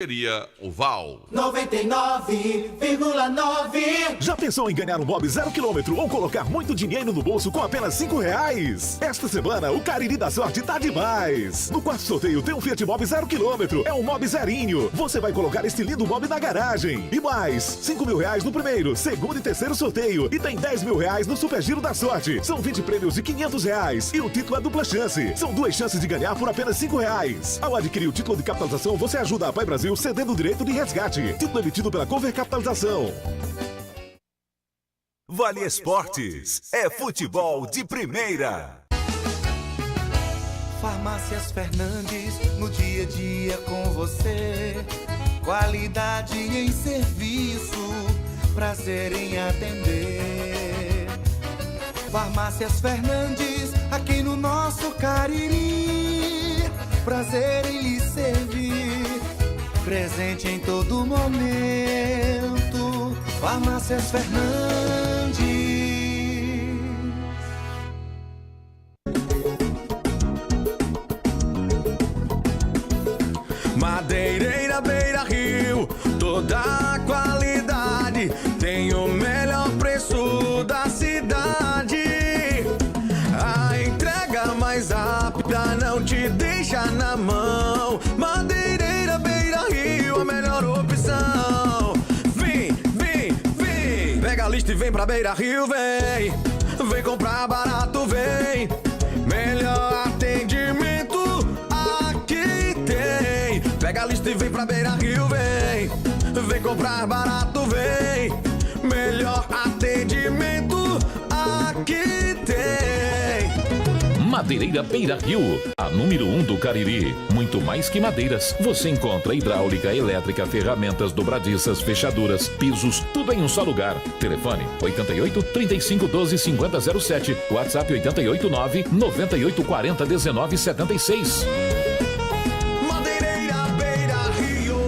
Seria Oval 99,9. Já pensou em ganhar um Mob 0 km ou colocar muito dinheiro no bolso com apenas R$5? Esta semana o Cariri da Sorte tá demais. No quarto sorteio tem um Fiat Mob 0 km. É um Mob zerinho. Você vai colocar este lindo Mob na garagem. E mais, R$5.000 no primeiro, segundo e terceiro sorteio. E tem R$10.000 no Super Giro da Sorte. São 20 prêmios de R$500. E o título é dupla chance. São 2 chances de ganhar por apenas R$5. Ao adquirir o título de capitalização, você ajuda a Pai Brasil cedendo o direito de resgate. Título emitido pela Cover Capitalização. Vale Esportes é futebol de primeira. Farmácias Fernandes, no dia a dia com você. Qualidade em serviço, prazer em atender. Farmácias Fernandes, aqui no nosso Cariri. Prazer em lhe servir, presente em todo momento. Farmácias Fernandes. Madeireira Beira Rio, toda a qualidade, tem o melhor preço da cidade. A entrega mais rápida não te deixa na mão. Madeireira Beira Rio, a melhor opção. Vem, vem, vem, pega a lista e vem pra Beira Rio, vem. Vem comprar barato, vem. Melhor atendimento aqui tem. Pega a lista e vem pra Beira Rio, vem. Vem comprar barato, vem. Melhor atendimento aqui tem. Madeireira Beira Rio, a número 1 do Cariri. Muito mais que madeiras, você encontra hidráulica, elétrica, ferramentas, dobradiças, fechaduras, pisos, tudo em um só lugar. Telefone 88 35 12 50 07, WhatsApp 889 98 40 19 76. Madeireira Beira Rio.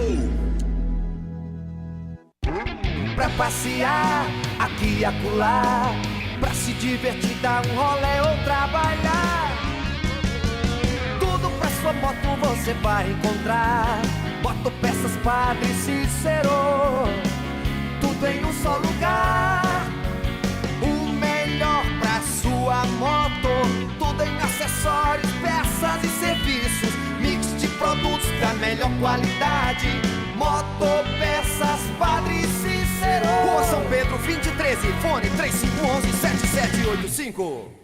Pra passear aqui e acolá, pra se divertir, dar um rolê ou trabalhar. Tudo pra sua moto você vai encontrar. Motopeças Padre Cícero, tudo em um só lugar. O melhor pra sua moto, tudo em acessórios, peças e serviços. Mix de produtos da melhor qualidade. Motopeças Padre Cícero, Rua São Pedro 2013, fone 3511-7785.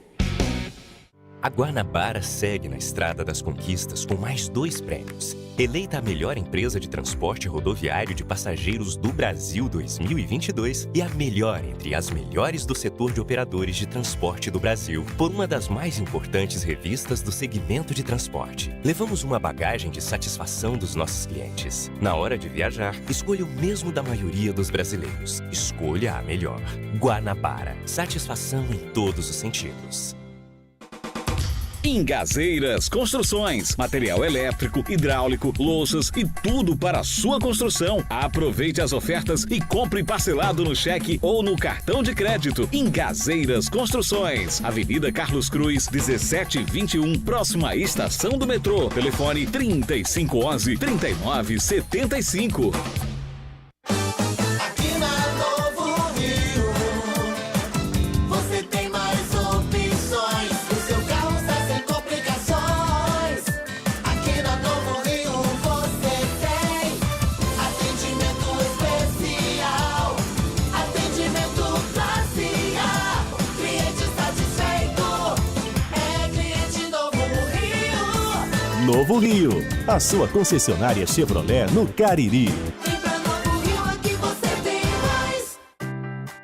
A Guanabara segue na estrada das conquistas com mais 2 prêmios. Eleita a melhor empresa de transporte rodoviário de passageiros do Brasil 2022 e a melhor entre as melhores do setor de operadores de transporte do Brasil, por uma das mais importantes revistas do segmento de transporte. Levamos uma bagagem de satisfação dos nossos clientes. Na hora de viajar, escolha o mesmo da maioria dos brasileiros. Escolha a melhor. Guanabara. Satisfação em todos os sentidos. Ingazeiras Construções, material elétrico, hidráulico, louças e tudo para a sua construção. Aproveite as ofertas e compre parcelado no cheque ou no cartão de crédito. Ingazeiras Construções, Avenida Carlos Cruz, 1721, próxima à estação do metrô. Telefone 3511-3975. Novo Rio, a sua concessionária Chevrolet no Cariri.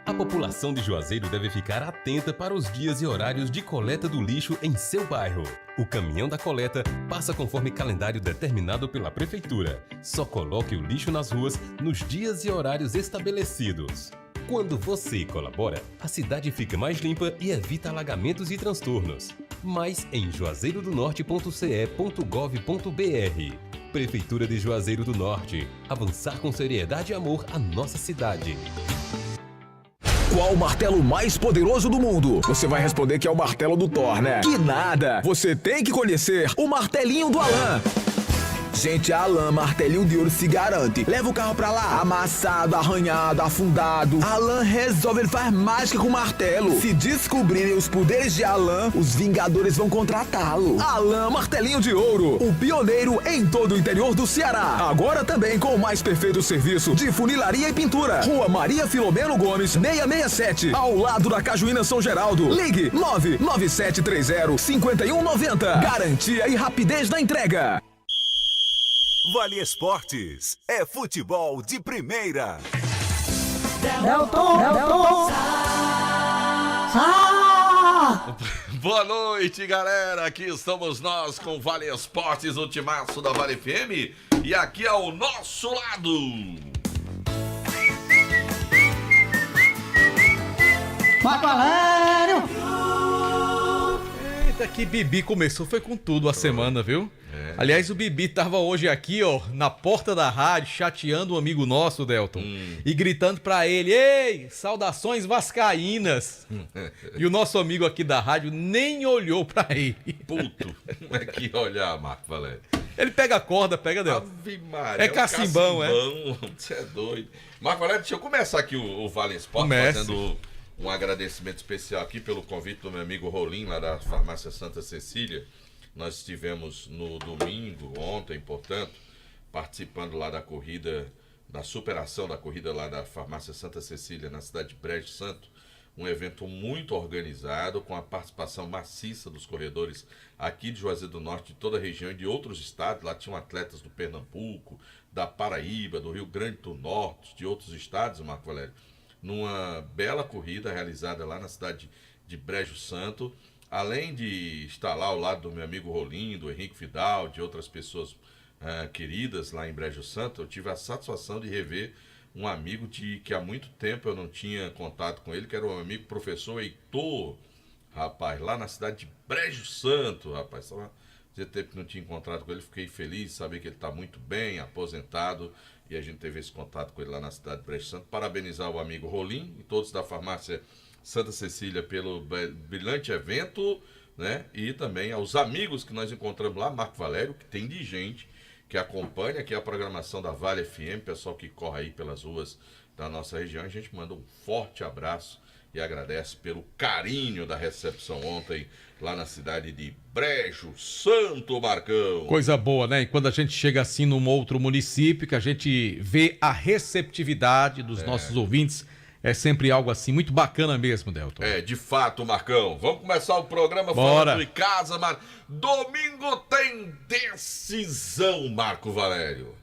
A população de Juazeiro deve ficar atenta para os dias e horários de coleta do lixo em seu bairro. O caminhão da coleta passa conforme calendário determinado pela Prefeitura. Só coloque o lixo nas ruas nos dias e horários estabelecidos. Quando você colabora, a cidade fica mais limpa e evita alagamentos e transtornos. Mais em juazeirodonorte.ce.gov.br. Prefeitura de Juazeiro do Norte. Avançar com seriedade e amor à nossa cidade. Qual o martelo mais poderoso do mundo? Você vai responder que é o martelo do Thor, né? Que nada! Você tem que conhecer o martelinho do Alan. Gente, a Alan Martelinho de Ouro se garante. Leva o carro pra lá, amassado, arranhado, afundado. Alan resolve, ele faz mágica com o martelo. Se descobrirem os poderes de Alan, os Vingadores vão contratá-lo. Alan Martelinho de Ouro, o pioneiro em todo o interior do Ceará. Agora também com o mais perfeito serviço de funilaria e pintura. Rua Maria Filomeno Gomes, 667, ao lado da Cajuína São Geraldo. Ligue 99730-5190. Garantia e rapidez na entrega. Vale Esportes é futebol de primeira. Delton. Boa noite, galera. Aqui estamos nós com Vale Esportes, o timaço da Vale FM. E aqui ao nosso lado... Marco Valério! Eita, que Bibi começou, foi com tudo a semana, viu? É. Aliás, o Bibi tava hoje aqui, ó, na porta da rádio, chateando um amigo nosso, Delton, e gritando pra ele: ei, saudações vascaínas! E o nosso amigo aqui da rádio nem olhou pra ele. Puto, como é que olhar, Marco Valério? Ele pega a corda, pega, Delton. Ave Maria, É cacimbão, Você é doido. Marco Valério, deixa eu começar aqui o Vale Esporte, fazendo um agradecimento especial aqui pelo convite do meu amigo Rolim, lá da Farmácia Santa Cecília. Nós estivemos no domingo, ontem, portanto, participando lá da corrida, da superação da corrida lá da Farmácia Santa Cecília, na cidade de Brejo Santo. Um evento muito organizado, com a participação maciça dos corredores aqui de Juazeiro do Norte, de toda a região e de outros estados. Lá tinham atletas do Pernambuco, da Paraíba, do Rio Grande do Norte, de outros estados, Marco Valério. Numa bela corrida realizada lá na cidade de Brejo Santo, além de estar lá ao lado do meu amigo Rolim, do Henrique Vidal, de outras pessoas queridas lá em Brejo Santo, eu tive a satisfação de rever um amigo que há muito tempo eu não tinha contato com ele, que era o amigo professor Heitor, rapaz, lá na cidade de Brejo Santo, rapaz. Fazia tempo que não tinha encontrado com ele, fiquei feliz de saber que ele está muito bem, aposentado, e a gente teve esse contato com ele lá na cidade de Brejo Santo. Parabenizar o amigo Rolim e todos da Farmácia Santa Cecília pelo brilhante evento, né? E também aos amigos que nós encontramos lá, Marco Valério, que tem de gente que acompanha aqui a programação da Vale FM, pessoal que corre aí pelas ruas da nossa região. A gente manda um forte abraço e agradece pelo carinho da recepção ontem lá na cidade de Brejo Santo, Marcão. Coisa boa, né? E quando a gente chega assim num outro município, que a gente vê a receptividade dos nossos ouvintes, é sempre algo assim muito bacana mesmo, Delton. É, de fato, Marcão. Vamos começar o programa falando em casa, Marco. Domingo tem decisão, Marco Valério.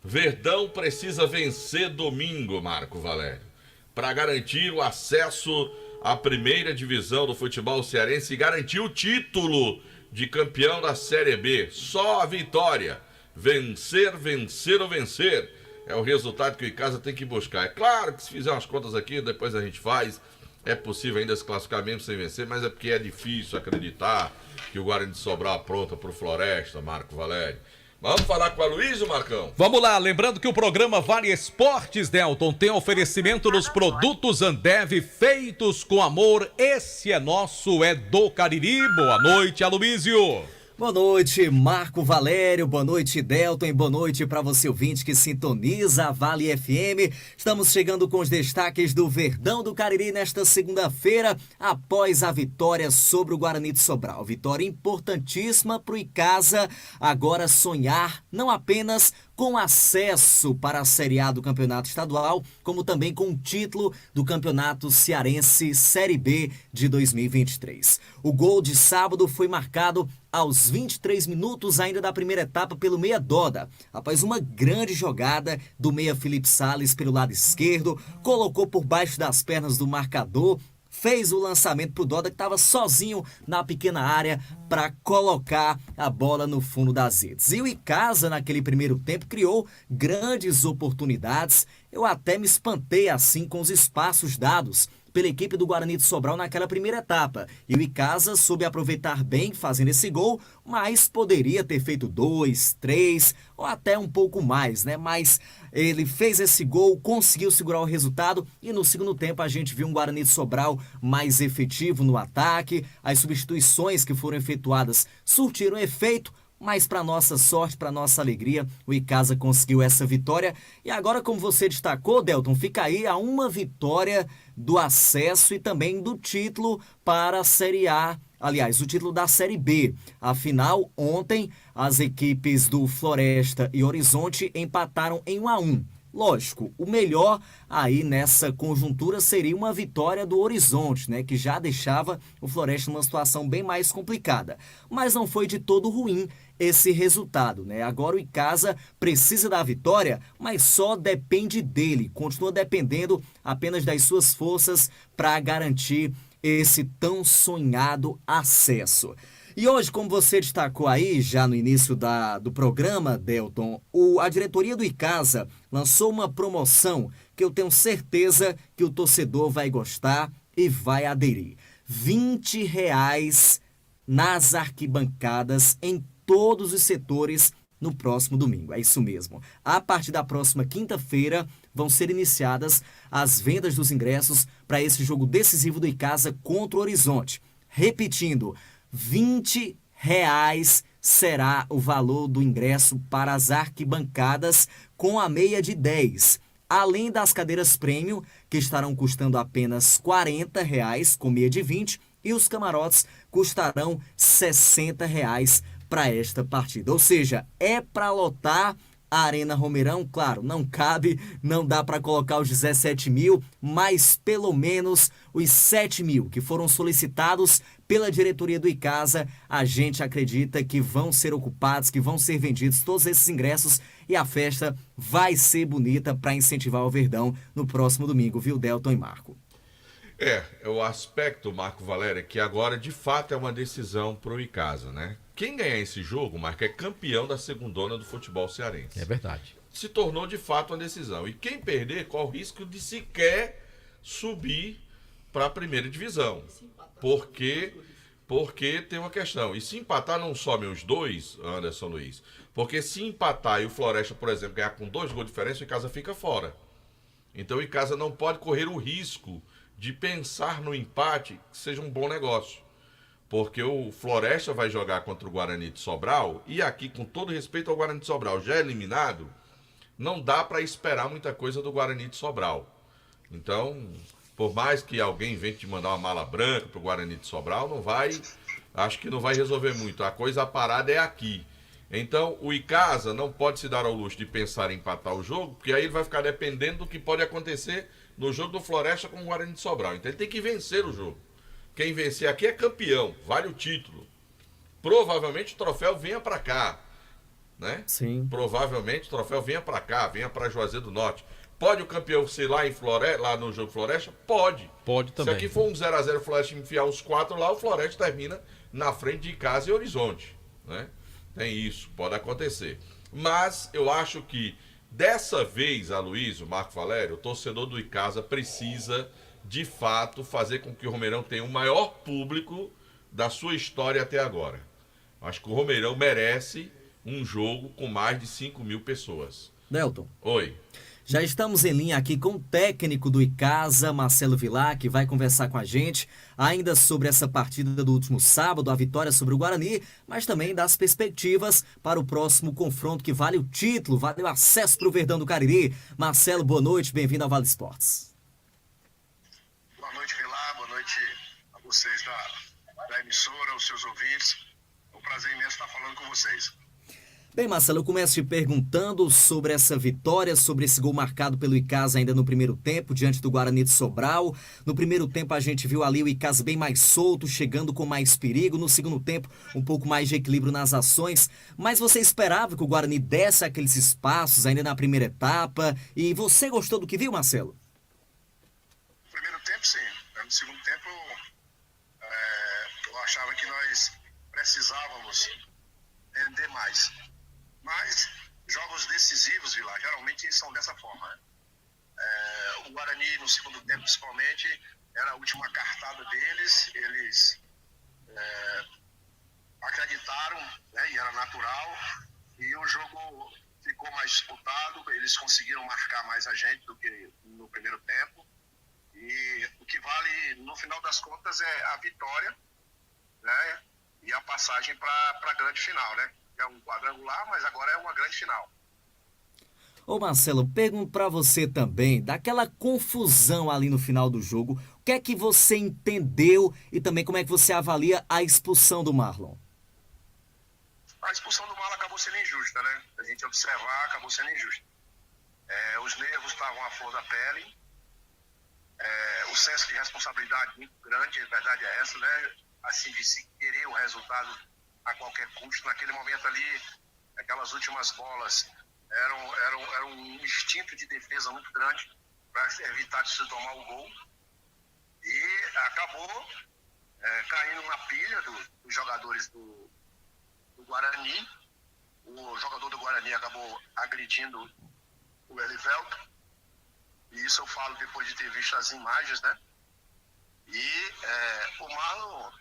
Verdão precisa vencer domingo, Marco Valério, para garantir o acesso à primeira divisão do futebol cearense e garantir o título de campeão da Série B. Só a vitória. Vencer, vencer ou vencer. É o resultado que o Icasa tem que buscar. É claro que se fizer umas contas aqui, depois a gente faz. É possível ainda se classificar mesmo sem vencer, mas é porque é difícil acreditar que o Guarani de Sobral apronta pro Floresta, Marco Valério. Vamos falar com a Luísa, Marcão? Vamos lá, lembrando que o programa Vale Esportes, Delton, tem oferecimento dos produtos Ambev feitos com amor. Esse é nosso, é do Cariri. Boa noite, Aloísio. Boa noite, Marco Valério, boa noite, Delton, e boa noite para você ouvinte que sintoniza a Vale FM. Estamos chegando com os destaques do Verdão do Cariri nesta segunda-feira, após a vitória sobre o Guarani de Sobral. Vitória importantíssima para o Icasa agora sonhar não apenas com acesso para a Série A do Campeonato Estadual, como também com o título do Campeonato Cearense Série B de 2023. O gol de sábado foi marcado aos 23 minutos ainda da primeira etapa pelo meia Doda. Após uma grande jogada do meia Felipe Sales pelo lado esquerdo, colocou por baixo das pernas do marcador, fez o lançamento pro Doda, que estava sozinho na pequena área para colocar a bola no fundo das redes. E o Icasa, naquele primeiro tempo, criou grandes oportunidades. Eu até me espantei assim com os espaços dados pela equipe do Guarani de Sobral naquela primeira etapa. E o Icasa soube aproveitar bem fazendo esse gol, mas poderia ter feito 2, 3 ou até um pouco mais, né? Mas ele fez esse gol, conseguiu segurar o resultado e no segundo tempo a gente viu um Guarani de Sobral mais efetivo no ataque. As substituições que foram efetuadas surtiram efeito. mas para nossa sorte, para nossa alegria, o Icasa conseguiu essa vitória. E agora, como você destacou, Delton, fica aí a uma vitória do acesso e também do título para a Série A. Aliás, o título da Série B. Afinal, ontem, as equipes do Floresta e Horizonte empataram em 1-1. Lógico, o melhor aí nessa conjuntura seria uma vitória do Horizonte, né, que já deixava o Floresta numa situação bem mais complicada. Mas não foi de todo ruim esse resultado, né? Agora o Icasa precisa da vitória, mas só depende dele. Continua dependendo apenas das suas forças para garantir esse tão sonhado acesso. E hoje, como você destacou aí, já no início do programa, Delton, a diretoria do Icasa lançou uma promoção que eu tenho certeza que o torcedor vai gostar e vai aderir. R$20 nas arquibancadas em todos os setores no próximo domingo. É isso mesmo. A partir da próxima quinta-feira vão ser iniciadas as vendas dos ingressos para esse jogo decisivo do Icasa contra o Horizonte. Repetindo, R$20 será o valor do ingresso para as arquibancadas com a meia de 10. Além das cadeiras premium, que estarão custando apenas R$40 com meia de 20, e os camarotes custarão R$60 para esta partida. Ou seja, é para lotar a Arena Romeirão. Claro, não cabe, não dá para colocar os 17 mil, mas pelo menos os 7 mil que foram solicitados pela diretoria do Icasa, a gente acredita que vão ser ocupados, que vão ser vendidos todos esses ingressos e a festa vai ser bonita para incentivar o Verdão no próximo domingo, viu, Delton e Marco? É o aspecto, Marco Valério, que agora de fato é uma decisão pro Icasa, né? Quem ganhar esse jogo, Marco, é campeão da segundona do futebol cearense. É verdade. Se tornou de fato uma decisão. E quem perder, corre o risco de sequer subir para a primeira divisão. Porque tem uma questão. E se empatar, não somem os dois, Anderson Luiz. Porque se empatar e o Floresta, por exemplo, ganhar com 2 gols de diferença, o Icasa fica fora. Então o Icasa não pode correr o risco de pensar no empate que seja um bom negócio. Porque o Floresta vai jogar contra o Guarani de Sobral, e aqui, com todo respeito ao Guarani de Sobral, já eliminado, não dá para esperar muita coisa do Guarani de Sobral. Então, por mais que alguém invente de mandar uma mala branca pro Guarani de Sobral, acho que não vai resolver muito. A parada é aqui. Então, o Icasa não pode se dar ao luxo de pensar em empatar o jogo, porque aí ele vai ficar dependendo do que pode acontecer no jogo do Floresta com o Guarani de Sobral. Então, ele tem que vencer o jogo. Quem vencer aqui é campeão, vale o título. Provavelmente o troféu venha para cá, né? Sim. Provavelmente o troféu venha para cá, venha para Juazeiro do Norte. Pode o campeão ser lá no jogo Floresta? Pode. Pode também. Se aqui for um 0x0 Floresta enfiar os 4 lá, o Floresta termina na frente de Icasa e Horizonte, né? Tem isso, pode acontecer. Mas eu acho que dessa vez, Aloysio, Marco Valério, o torcedor do Icasa precisa de fato fazer com que o Romeirão tenha o maior público da sua história até agora. Acho que o Romeirão merece um jogo com mais de 5 mil pessoas. Delton. Oi. Já estamos em linha aqui com o técnico do Icasa, Marcelo Vilar, que vai conversar com a gente ainda sobre essa partida do último sábado, a vitória sobre o Guarani, mas também das perspectivas para o próximo confronto que vale o título, vale o acesso para o Verdão do Cariri. Marcelo, boa noite, bem-vindo ao Vale Esportes. Boa noite, Vilar, boa noite a vocês da emissora, aos seus ouvintes. É um prazer imenso estar falando com vocês. Bem, Marcelo, eu começo te perguntando sobre essa vitória, sobre esse gol marcado pelo Icasa ainda no primeiro tempo, diante do Guarani de Sobral. No primeiro tempo a gente viu ali o Icasa bem mais solto, chegando com mais perigo. No segundo tempo, um pouco mais de equilíbrio nas ações. Mas você esperava que o Guarani desse aqueles espaços ainda na primeira etapa? E você gostou do que viu, Marcelo? No primeiro tempo, sim. No segundo tempo, eu achava que nós precisávamos render mais. Mas jogos decisivos, Vilar, geralmente são dessa forma, né? O Guarani, no segundo tempo principalmente, era a última cartada deles, eles acreditaram, né, e era natural, e o jogo ficou mais disputado, eles conseguiram marcar mais a gente do que no primeiro tempo, e o que vale, no final das contas, é a vitória, né, e a passagem para a grande final, né? é um quadrangular, mas agora é uma grande final. Ô Marcelo, pergunto pra você também, daquela confusão ali no final do jogo, o que é que você entendeu e também como é que você avalia a expulsão do Marlon? A expulsão do Marlon acabou sendo injusta, né? A gente observar, acabou sendo injusta. Os nervos estavam à flor da pele, o senso de responsabilidade muito grande, a verdade é essa, né? Assim, de se querer o resultado a qualquer custo. Naquele momento ali, aquelas últimas bolas era um instinto de defesa muito grande para evitar de se tomar o gol. E acabou caindo na pilha dos jogadores do Guarani. O jogador do Guarani acabou agredindo o Elivelto. E isso eu falo depois de ter visto as imagens, né? E o Marlon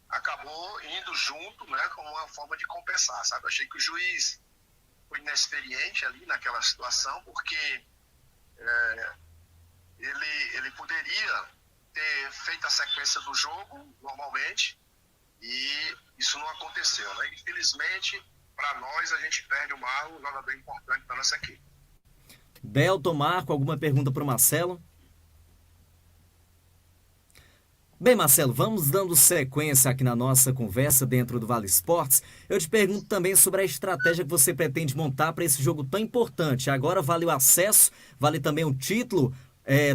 acabou indo junto, né, como uma forma de compensar, sabe? Eu achei que o juiz foi inexperiente ali naquela situação, porque ele poderia ter feito a sequência do jogo normalmente e isso não aconteceu, né? Infelizmente, para nós, a gente perde o Marlon, um jogador importante para nossa equipe. Delton, Marco, alguma pergunta para o Marcelo? Bem, Marcelo, vamos dando sequência aqui na nossa conversa dentro do Vale Esportes. Eu te pergunto também sobre a estratégia que você pretende montar para esse jogo tão importante. Agora vale o acesso, vale também o título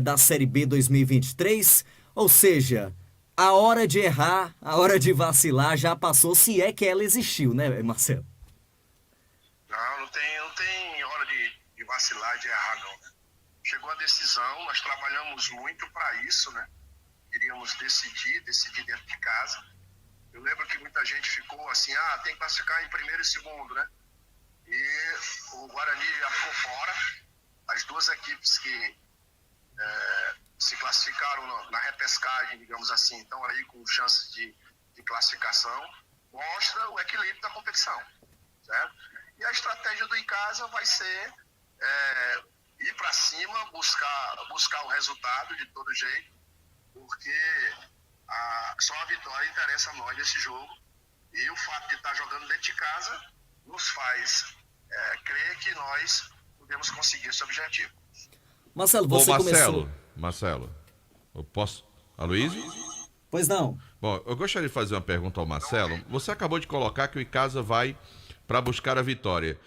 da Série B 2023. Ou seja, a hora de errar, a hora de vacilar já passou, se é que ela existiu, né, Marcelo? Não tem hora de vacilar, de errar, não. Chegou a decisão, nós trabalhamos muito para isso, né? Queríamos decidir dentro de casa. Eu lembro que muita gente ficou assim, tem que classificar em primeiro e segundo, né? E o Guarani já ficou fora. As duas equipes que se classificaram na repescagem, digamos assim, estão aí com chances de classificação, mostra o equilíbrio da competição, certo? E a estratégia do em casa vai ser ir para cima, buscar o resultado de todo jeito, porque só a vitória interessa a nós nesse jogo. E o fato de estar jogando dentro de casa nos faz crer que nós podemos conseguir esse objetivo. Marcelo, você começou... Marcelo, eu posso... Aloysio? Pois não. Bom, eu gostaria de fazer uma pergunta ao Marcelo. Você acabou de colocar que o Icasa vai para buscar a vitória.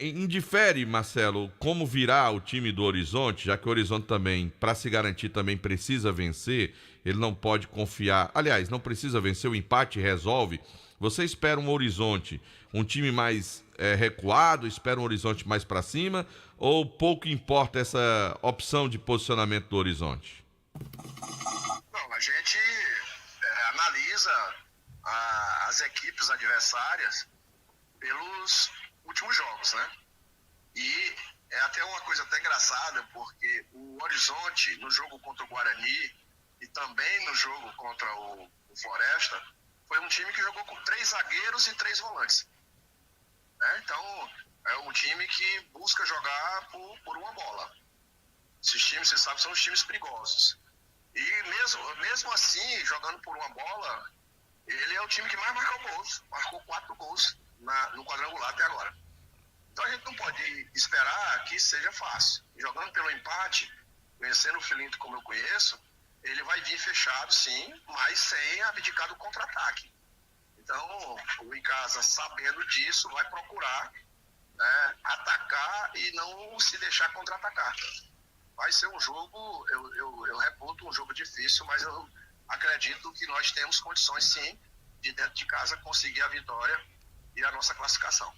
Indifere, Marcelo, como virá o time do Horizonte, já que o Horizonte também, para se garantir, também precisa vencer, ele não pode confiar, aliás, não precisa vencer, o empate resolve. Você espera um Horizonte, um time mais recuado, espera um Horizonte mais para cima, ou pouco importa essa opção de posicionamento do Horizonte? Não, a gente analisa as equipes adversárias pelos últimos jogos, né? E é até uma coisa até engraçada, porque o Horizonte, no jogo contra o Guarani e também no jogo contra o Floresta, foi um time que jogou com 3 zagueiros e 3 volantes. Então, é um time que busca jogar por uma bola. Esses times, você sabe, são os times perigosos. E mesmo assim, jogando por uma bola, ele é o time que mais marcou gols. Marcou 4 gols no quadrangular até agora. Então a gente não pode esperar que seja fácil. Jogando pelo empate, vencendo o Filinto como eu conheço, ele vai vir fechado sim, mas sem abdicar do contra-ataque. Então, o Icasa, sabendo disso, vai procurar atacar e não se deixar contra-atacar. Vai ser um jogo, eu reputo um jogo difícil, mas eu acredito que nós temos condições sim, de dentro de casa conseguir a vitória e a nossa classificação.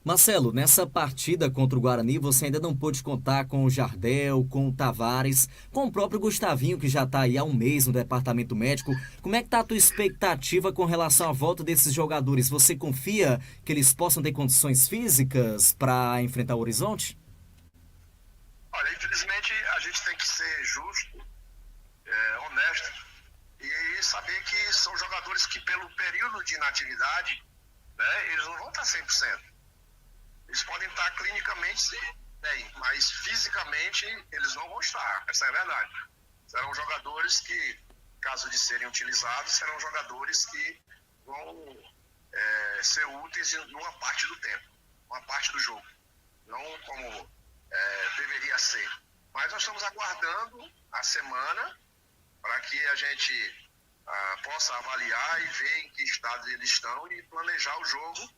Marcelo, nessa partida contra o Guarani, você ainda não pôde contar com o Jardel, com o Tavares, com o próprio Gustavinho, que já está aí há um mês no departamento médico. Como é que está a tua expectativa com relação à volta desses jogadores? Você confia que eles possam ter condições físicas para enfrentar o Horizonte? Olha, infelizmente a gente tem que ser justo, honesto e saber que são jogadores que pelo período de inatividade, eles não vão estar 100%. Eles podem estar clinicamente bem, mas fisicamente eles não vão estar, essa é a verdade. Serão jogadores que, caso de serem utilizados, serão jogadores que vão ser úteis em uma parte do tempo, uma parte do jogo, não como deveria ser. Mas nós estamos aguardando a semana para que a gente possa avaliar e ver em que estado eles estão e planejar o jogo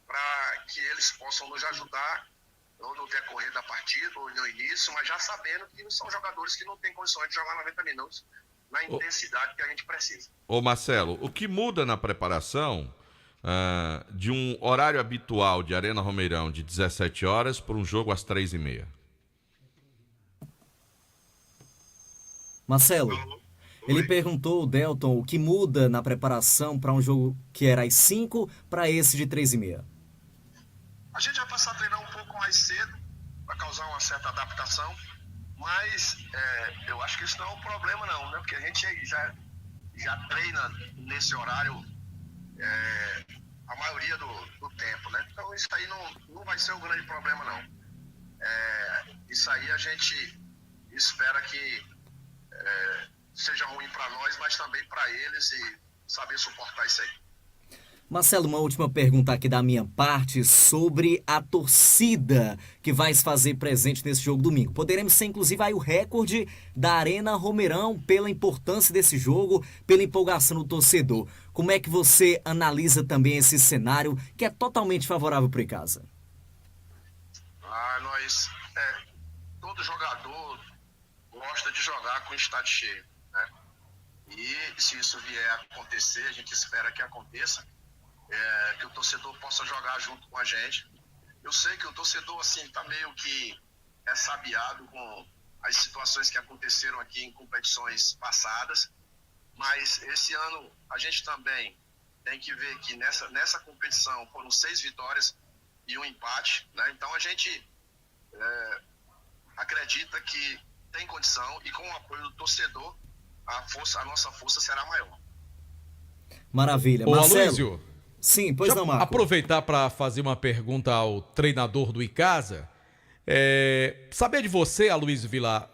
para que eles possam nos ajudar ou no decorrer da partida ou no início, mas já sabendo que são jogadores que não têm condições de jogar 90 minutos na intensidade que a gente precisa. Ô Marcelo, o que muda na preparação de um horário habitual de Arena Romeirão de 17 horas para um jogo às 3h30? Marcelo, ele perguntou, o Delton, o que muda na preparação para um jogo que era às 5 para esse de 3h30? A gente vai passar a treinar um pouco mais cedo para causar uma certa adaptação, mas eu acho que isso não é um problema não, né? Porque a gente já treina nesse horário a maioria do tempo, né? Então isso aí não vai ser um grande problema não. Isso aí a gente espera que seja ruim para nós, mas também para eles e saber suportar isso aí. Marcelo, uma última pergunta aqui da minha parte sobre a torcida que vai se fazer presente nesse jogo domingo. Poderemos ser, inclusive, aí o recorde da Arena Romeirão pela importância desse jogo, pela empolgação do torcedor. Como é que você analisa também esse cenário que é totalmente favorável para o Icasa? Todo jogador gosta de jogar com o estádio cheio, né? E se isso vier a acontecer, a gente espera que aconteça, que o torcedor possa jogar junto com a gente. Eu sei que o torcedor assim está meio que ressabiado com as situações que aconteceram aqui em competições passadas, mas esse ano a gente também tem que ver que nessa competição foram 6 vitórias e um empate, né? Então a gente acredita que tem condição e com o apoio do torcedor a nossa força será maior. Maravilha. Ô, Marcelo. Aloysio, sim, pois não, Marco. Aproveitar para fazer uma pergunta ao treinador do Icasa. Saber de você, Aloysio Vilar,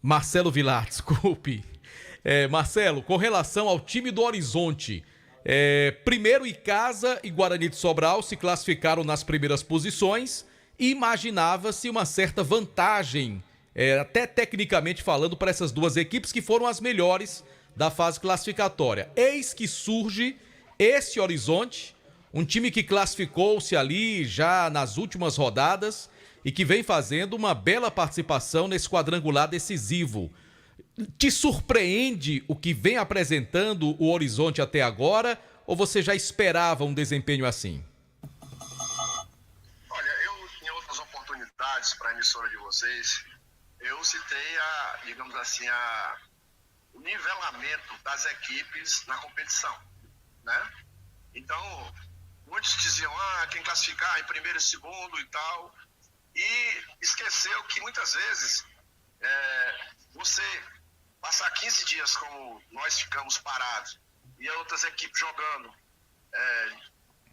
Marcelo Vilar, desculpe. Marcelo, com relação ao time do Horizonte, primeiro Icasa e Guarani de Sobral se classificaram nas primeiras posições e imaginava-se uma certa vantagem, até tecnicamente falando, para essas duas equipes que foram as melhores da fase classificatória. Eis que surge esse Horizonte, um time que classificou-se ali já nas últimas rodadas e que vem fazendo uma bela participação nesse quadrangular decisivo. Te surpreende o que vem apresentando o Horizonte até agora ou você já esperava um desempenho assim? Olha, eu em outras oportunidades para a emissora de vocês, eu citei digamos assim, o nivelamento das equipes na competição, né? Então, muitos diziam, quem classificar em primeiro e segundo e tal, e esqueceu que muitas vezes você passar 15 dias como nós ficamos parados e outras equipes jogando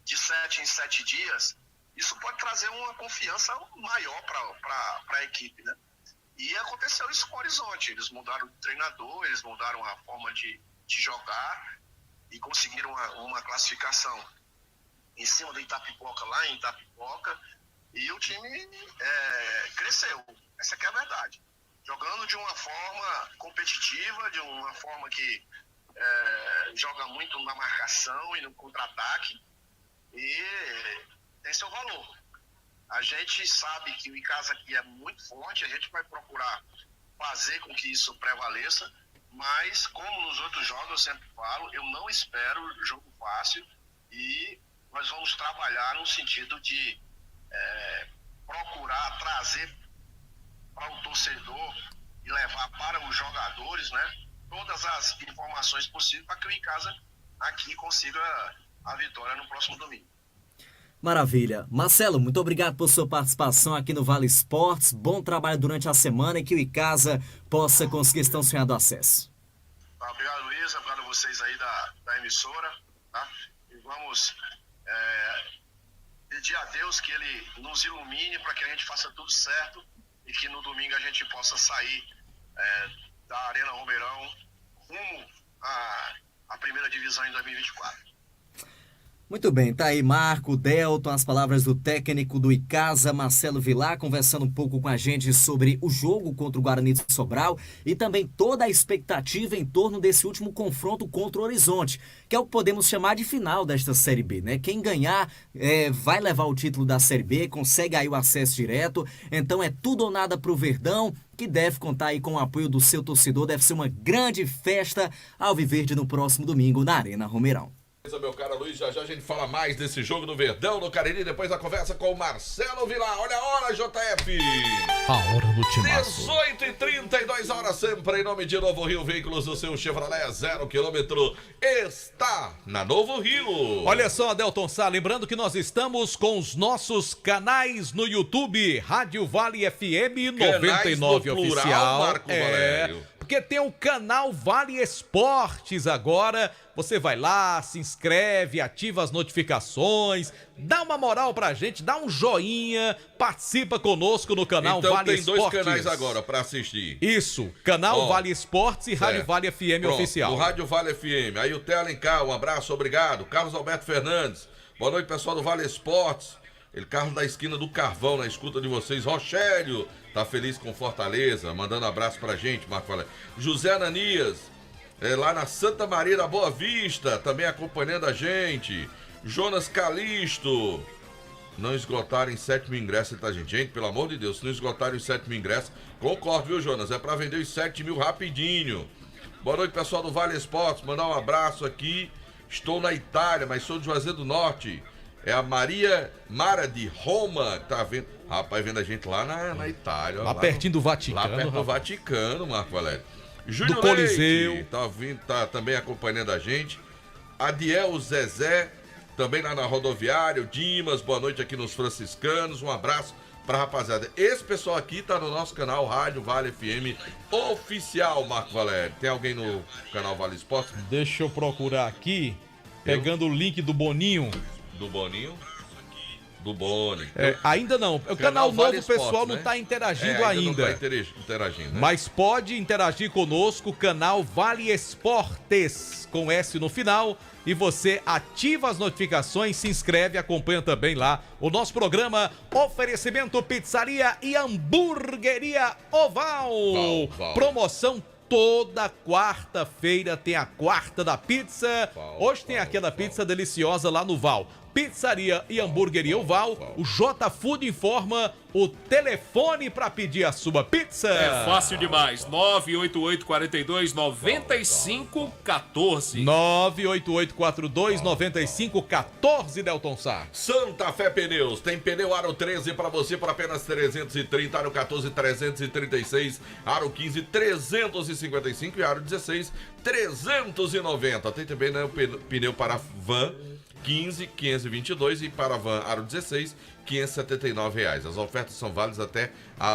de 7 em 7 dias, isso pode trazer uma confiança maior para a equipe, né? E aconteceu isso com o Horizonte, eles mudaram o treinador, eles mudaram a forma de jogar e conseguiram uma classificação em cima do Itapipoca, lá em Itapipoca, e o time cresceu, essa que é a verdade. Jogando de uma forma competitiva, de uma forma que joga muito na marcação e no contra-ataque, e tem seu valor. A gente sabe que o Icasa aqui é muito forte, a gente vai procurar fazer com que isso prevaleça, mas como nos outros jogos eu sempre falo, eu não espero jogo fácil e nós vamos trabalhar no sentido de procurar trazer para o torcedor e levar para os jogadores, né, todas as informações possíveis para que o Icasa aqui consiga a vitória no próximo domingo. Maravilha. Marcelo, muito obrigado por sua participação aqui no Vale Esportes. Bom trabalho durante a semana e que o Icasa possa conseguir esse tão sonhado acesso. Obrigado, Luiz. Obrigado a vocês aí da emissora. Tá? E vamos pedir a Deus que Ele nos ilumine para que a gente faça tudo certo e que no domingo a gente possa sair da Arena Romeirão rumo à primeira divisão em 2024. Muito bem, tá aí Marco, Delton, as palavras do técnico do Icasa, Marcelo Vilar, conversando um pouco com a gente sobre o jogo contra o Guarani de Sobral e também toda a expectativa em torno desse último confronto contra o Horizonte, que é o que podemos chamar de final desta Série B, né? Quem ganhar vai levar o título da Série B, consegue aí o acesso direto, então é tudo ou nada pro Verdão, que deve contar aí com o apoio do seu torcedor, deve ser uma grande festa alviverde no próximo domingo na Arena Romeirão. Meu caro Luiz, já a gente fala mais desse jogo do Verdão, no Cariri, depois da conversa com o Marcelo Vilar. Olha a hora, JF! A hora do timaço. 18h32 horas, sempre em nome de Novo Rio Veículos, o seu Chevrolet 0 km está na Novo Rio. Olha só, Delton Sá, lembrando que nós estamos com os nossos canais no YouTube, Rádio Vale FM 99 no plural, oficial. Marco Valério. Porque tem o canal Vale Esportes agora. Você vai lá, se inscreve, ativa as notificações, dá uma moral pra gente, dá um joinha, participa conosco no canal então, Vale Esportes. Então tem 2 canais agora pra assistir. Isso, canal Vale Esportes e Rádio Vale FM oficial. O Rádio Vale FM. Aí o Theo Alencar, um abraço, obrigado. Carlos Alberto Fernandes. Boa noite, pessoal do Vale Esportes. Ele, Carlos da esquina do Carvão, na escuta de vocês. Rochélio, tá feliz com Fortaleza, mandando abraço pra gente, Marco Valério. José Ananias, lá na Santa Maria da Boa Vista, também acompanhando a gente. Jonas Calixto, não esgotarem 7 mil ingressos, tá, gente? Gente, pelo amor de Deus, se não esgotarem os 7 mil ingressos, concordo, viu, Jonas? É pra vender os 7 mil rapidinho. Boa noite, pessoal do Vale Esportes, mandar um abraço aqui. Estou na Itália, mas sou de Juazeiro do Norte. É a Mara de Roma, tá vendo? Rapaz, vendo a gente lá na Itália. Lá pertinho do Vaticano. Lá perto do Vaticano, Marco Valério. Júnior do Coliseu. Leite, tá também acompanhando a gente. Adiel Zezé, também lá na rodoviária. O Dimas, boa noite aqui nos franciscanos. Um abraço pra rapaziada. Esse pessoal aqui tá no nosso canal Rádio Vale FM oficial, Marco Valério. Tem alguém no canal Vale Esportes? Deixa eu procurar aqui, pegando o link do Boninho. Do Boninho? Do Boni. Ainda não. O canal novo, Vale o pessoal Esportes, não né? tá interagindo ainda. ainda. Não tá interagindo, né? Mas pode interagir conosco, canal Vale Esportes, com S no final. E você ativa as notificações, se inscreve, acompanha também lá o nosso programa Oferecimento Pizzaria e Hamburgueria Oval. Promoção toda quarta-feira tem a quarta da pizza. Hoje tem aquela pizza deliciosa lá no Val. Pizzaria e Hamburgueria Oval. O J Food informa o telefone para pedir a sua pizza. É fácil demais. 988-42-9514. 988-42-9514, Delton Sá. Santa Fé Pneus. Tem pneu aro 13 para você por apenas 330. Aro 14, 336. Aro 15, 355. E aro 16, 390. Tem também, né, o pneu para van 15, 522 e para a van aro 16, R$579. As ofertas são válidas até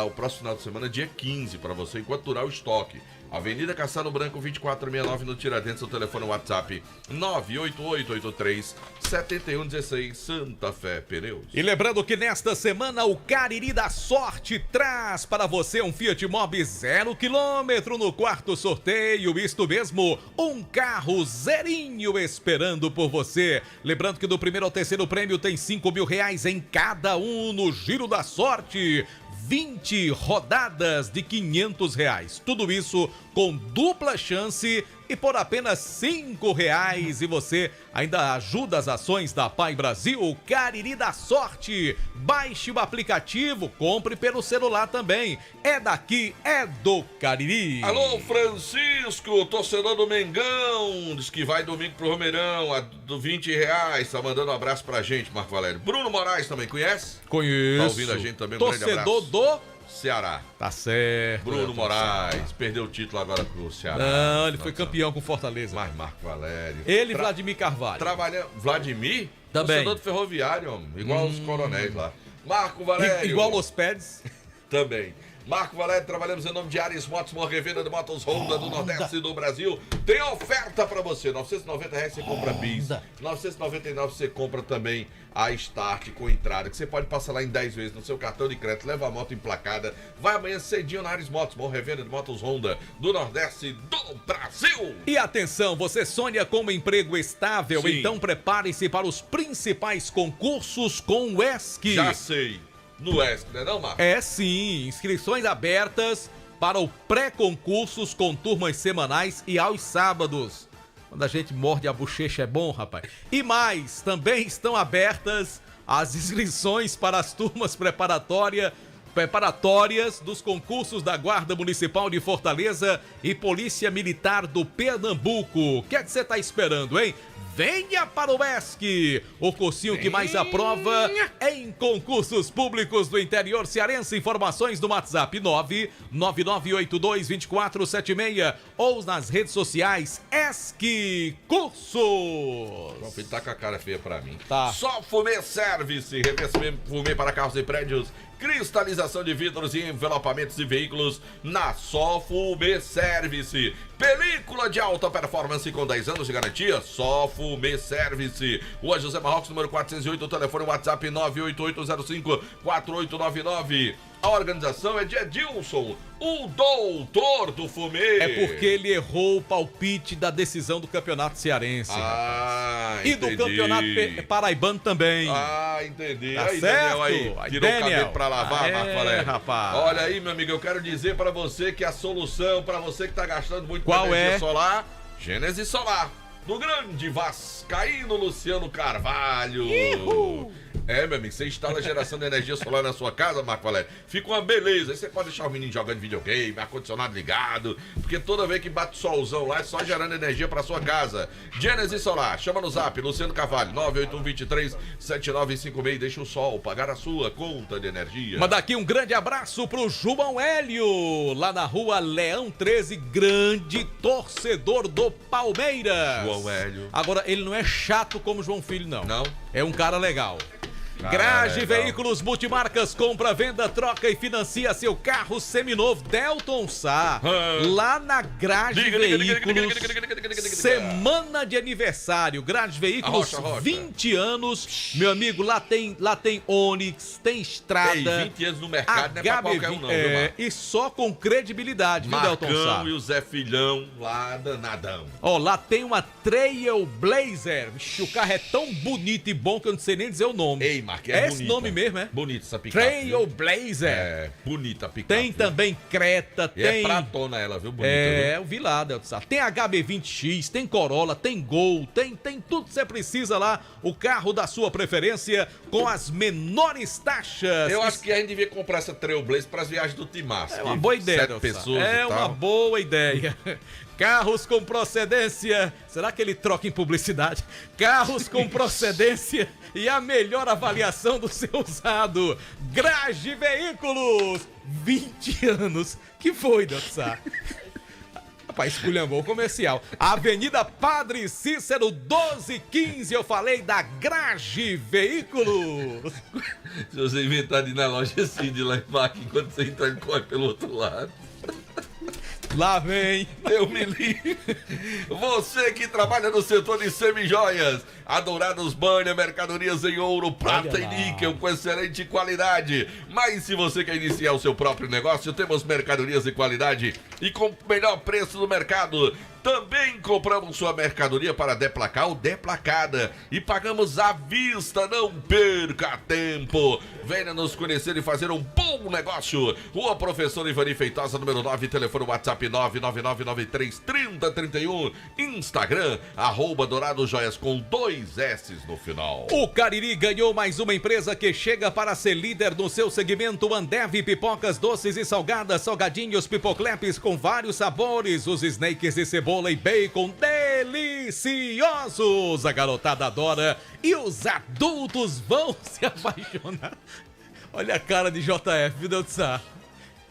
o próximo final de semana, dia 15, para você, enquanto durar o estoque. Avenida Castelo Branco, 2469, no Tiradentes, o telefone WhatsApp 98883-7116, Santa Fé Pneus. E lembrando que nesta semana o Cariri da Sorte traz para você um Fiat Mobi 0 km no quarto sorteio, isto mesmo, um carro zerinho esperando por você. Lembrando que do primeiro ao terceiro prêmio tem R$5.000 em cada um no Giro da Sorte. 20 rodadas de R$500. Tudo isso com dupla chance e por apenas R$5. E você ainda ajuda as ações da Pai Brasil, Cariri da Sorte. Baixe o aplicativo, compre pelo celular também. É daqui, é do Cariri. Alô, Francisco, torcedor do Mengão. Diz que vai domingo pro Romeirão, do R$20. Tá mandando um abraço pra gente, Marco Valério. Bruno Moraes também, conhece? Conheço. Tá ouvindo a gente também, um grande abraço. Torcedor do Ceará. Tá certo. Bruno Moraes, perdeu o título agora pro Ceará. Não, ele foi campeão com Fortaleza. Mas Marco Valério. Ele e Vladimir Carvalho. Trabalhando. Vladimir? Também. Torcedor do Ferroviário, homem. Igual os coronéis lá. Marco Valério. Igual os Peds. Também. Marco Valério, trabalhamos em nome de Ares Motos, uma revenda de motos Honda do Nordeste e do Brasil. Tem oferta pra você. R$990 você compra bis. R$999 você compra também a Start com entrada, que você pode parcelar em 10 vezes no seu cartão de crédito, leva a moto emplacada, vai amanhã cedinho na Ares Motos, maior revenda de motos Honda do Nordeste do Brasil. E atenção, você sonha com um emprego estável? Sim. Então prepare-se para os principais concursos com o ESC. Já sei, no ESC, né não, Marcos? É sim, inscrições abertas para o pré-concursos com turmas semanais e aos sábados. Quando a gente morde a bochecha é bom, rapaz. E mais, também estão abertas as inscrições para as turmas preparatórias dos concursos da Guarda Municipal de Fortaleza e Polícia Militar do Pernambuco. O que é que você está esperando, hein? Venha para o ESC, o cursinho que mais aprova em concursos públicos do interior cearense. Informações no WhatsApp 999822476 ou nas redes sociais ESC Cursos. O filho tá com a cara feia pra mim. Tá. Só Fumê Service, revestimento Fumê para carros e prédios, cristalização de vidros e envelopamentos de veículos na Só Fumê Service. Película de alta performance com 10 anos de garantia, Só Fumê Service. Rua José Marrocos, número 408, o telefone WhatsApp 988054899. A organização é de Edilson, o doutor do fumê. É porque ele errou o palpite da decisão do campeonato cearense. Entendi. E do campeonato paraibano também. Entendi. Tá aí, certo? Daniel, aí, tirou o cabelo pra lavar, Marco Valério. Rapaz. Olha aí, meu amigo, eu quero dizer pra você que a solução, pra você que tá gastando muito Qual com energia é? solar, Gênesis Solar, do grande vascaíno Luciano Carvalho. Ihu! É, meu amigo, você instala a geração de energia solar na sua casa, Marco Valério, fica uma beleza. Aí você pode deixar o menino jogando videogame, ar-condicionado ligado, porque toda vez que bate o solzão lá, é só gerando energia pra sua casa. Gênesis Solar, chama no zap, Luciano Carvalho, 981237956, deixa o sol pagar a sua conta de energia. Manda aqui um grande abraço pro João Hélio, lá na rua Leão 13, grande torcedor do Palmeiras. João Hélio. Agora, ele não é chato como João Filho, não. Não? É um cara legal. Graje legal. Veículos Multimarcas, compra, venda, troca e financia seu carro seminovo. Delton Sá, lá na Graje Veículos, semana de aniversário. Graje Veículos, Arrocha. 20 anos, meu amigo, lá tem Onix, tem Estrada. Ei, 20 anos no mercado não é pra qualquer um não, viu, Marco? E só com credibilidade, viu, Delton Sá? Marcão e o Zé Filhão lá danadão. Ó, lá tem uma Trailblazer. Vixe, o carro é tão bonito e bom que eu não sei nem dizer o nome. Ei, Marco, é esse bonita. nome mesmo, é? Bonita essa picape. Trailblazer. É, bonita a picape. Tem também Creta, E tem... é pratona ela, viu? Bonita, eu vi lá, Delton Sá. Tem HB20X, tem Corolla, tem Gol, tem tudo que você precisa lá. O carro da sua preferência com as menores taxas. Eu acho que a gente devia comprar essa Trailblazer para as viagens do Timaço. É uma boa ideia, 7 Delton Sá. pessoas É e tal. uma boa ideia. Carros com procedência. Será que ele troca em publicidade? Carros com procedência e a melhor avaliação do seu usado. Graje Veículos. 20 anos. Que foi, Delton Sá? Rapaz, esculhambou o comercial. Avenida Padre Cícero 1215. Eu falei da Graje Veículos. Se você inventar de ir na loja assim, de lá embaixo, enquanto você entra, ele corre pelo outro lado. Lá vem. Eu me livre. Você que trabalha no setor de semijoias, Adourados Banha, mercadorias em ouro, prata e níquel com excelente qualidade. Mas se você quer iniciar o seu próprio negócio, temos mercadorias de qualidade e com o melhor preço do mercado. Também compramos sua mercadoria para deplacar ou deplacada e pagamos à vista. Não perca tempo. Venha nos conhecer e fazer um bom negócio. Rua Professor Ivani Feitosa, número 9, telefone WhatsApp 999933031. Instagram, @DouradoJoias com 2 S's no final. O Cariri ganhou mais uma empresa que chega para ser líder no seu segmento. Ambev Pipocas doces e salgadas, salgadinhos, pipoclepes com vários sabores, os snakes de cebola e bacon deliciosos. A garotada adora e os adultos vão se apaixonar. Olha a cara de JF, viu, Delton Sá?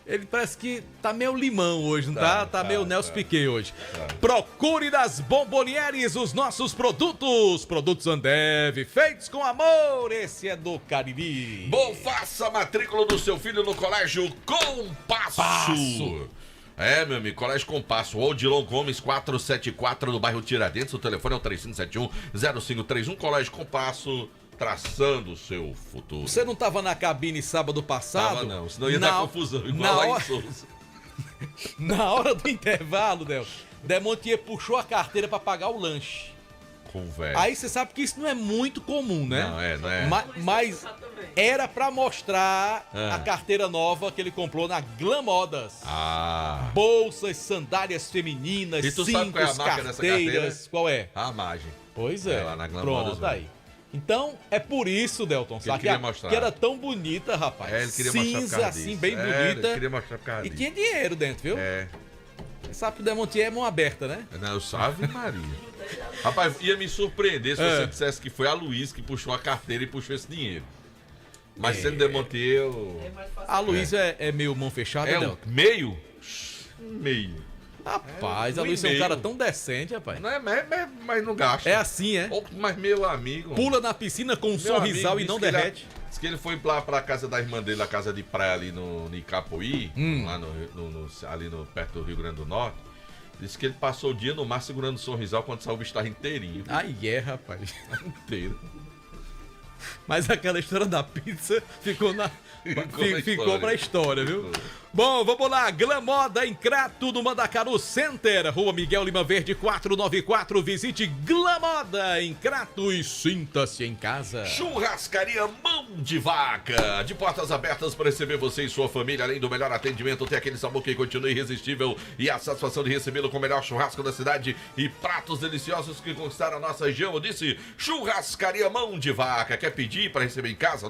Ele parece que tá meio limão hoje, não tá? Tá meio Nelson Piquet hoje. Procure nas Bombonieres os nossos produtos. Produtos Ambev, feitos com amor. Esse é do Cariri. Bom, faça a matrícula do seu filho no Colégio Compasso. É, meu amigo, Colégio Compasso, Odilon Gomes 474 no bairro Tiradentes. O telefone é o 3571-0531. Colégio Compasso, traçando o seu futuro. Você não estava na cabine sábado passado? Tava não, senão ia dar confusão, igual lá em Souza. Na hora do intervalo, Demontier puxou a carteira para pagar o lanche. Velho. Aí você sabe que isso não é muito comum, né? Não é. Mas era pra mostrar a carteira nova que ele comprou na Glamodas. Bolsas, sandálias femininas, e tu sabe qual é a marca dessa carteira? Qual é? A Ramagem. Pois é. Lá na Glamodas. Pronto, aí. Então, é por isso, Delton, que ele queria mostrar. Que era tão bonita, rapaz. Ele queria cinza, mostrar assim, bem bonita. Ele queria mostrar por causa e disso. tinha dinheiro dentro, viu? Você sabe que o Demontier é mão aberta, né? Não, eu salve Maria. Rapaz, ia me surpreender se você dissesse que foi a Luiz que puxou a carteira e puxou esse dinheiro. Mas sendo Demontier, a Luiz é meio mão fechada, Delton? Meio? Rapaz, a Luiz é um cara tão decente, rapaz. Não é, mas não gasta. É assim, é? Mas meu amigo... Pula na piscina com um sorrisal e não derrete. Diz que ele foi lá pra casa da irmã dele, a casa de praia ali no Icapoí, lá ali perto do Rio Grande do Norte. Disse que ele passou o dia no mar segurando o sorrisal quando saiu o bicho estava inteirinho. Rapaz. Inteiro. Mas aquela história da pizza ficou pra história, viu? Bom, vamos lá. Glamoda em Crato, no Mandacaru Center, Rua Miguel Lima Verde 494. Visite Glamoda em Crato e sinta-se em casa. Churrascaria Mão de Vaca, de portas abertas para receber você e sua família. Além do melhor atendimento, tem aquele sabor que continua irresistível e a satisfação de recebê-lo com o melhor churrasco da cidade e pratos deliciosos que conquistaram a nossa região. Eu disse Churrascaria Mão de Vaca. Quer pedir para receber em casa?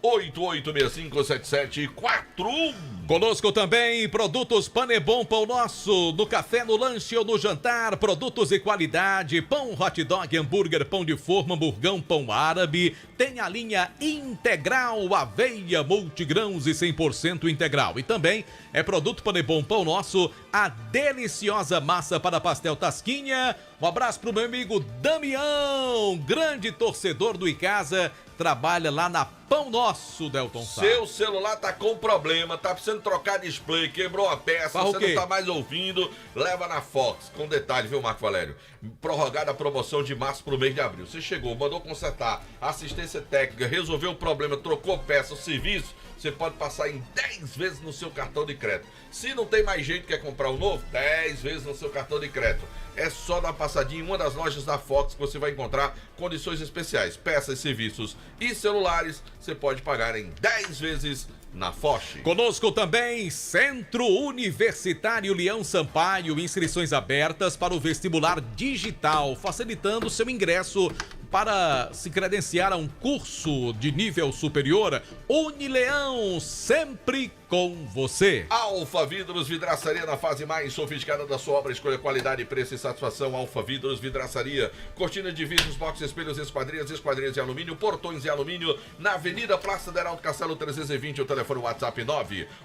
988657741. Conosco também produtos Panebon Pão Nosso, no café, no lanche ou no jantar, produtos de qualidade, pão, hot dog, hambúrguer, pão de forma, hamburgão, pão árabe, tem a linha integral, aveia, multigrãos e 100% integral. E também é produto Panebon Pão Nosso, a deliciosa massa para pastel Tasquinha. Um abraço pro meu amigo Damião, grande torcedor do Icasa, trabalha lá na Pão Nosso, Delton Sá. Seu celular tá com problema, tá precisando trocar display, quebrou a peça, você não tá mais ouvindo, leva na Fox. Com detalhe, viu, Marco Valério? Prorrogada a promoção de março pro mês de abril. Você chegou, mandou consertar, assistência técnica, resolveu o problema, trocou peça, o serviço, você pode passar em 10 vezes no seu cartão de crédito. Se não tem mais gente que quer comprar um novo, 10 vezes no seu cartão de crédito. É só dar uma passadinha em uma das lojas da Fox que você vai encontrar condições especiais. Peças, serviços e celulares, você pode pagar em 10 vezes na Foch. Conosco também, Centro Universitário Leão Sampaio, inscrições abertas para o vestibular digital, facilitando seu ingresso para se credenciar a um curso de nível superior. Unileão, sempre com você. Alfa Vidros Vidraçaria, na fase mais sofisticada da sua obra. Escolha qualidade, preço e satisfação. Alfa Vidros Vidraçaria. Cortina de vidros, box, espelhos, esquadrias de alumínio, portões de alumínio. Na Avenida Praça de Heraldo Castelo 320. O telefone WhatsApp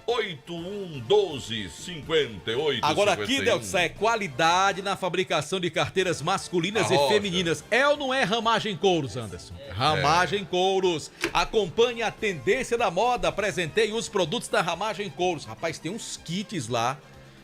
981125851. Agora aqui, Delton, é qualidade na fabricação de carteiras masculinas e femininas. É ou não é Ramagem Couros, Anderson? Ramagem Couros. Acompanhe a tendência da moda. Apresentei os produtos da Ramagem Couros. Rapaz, tem uns kits lá.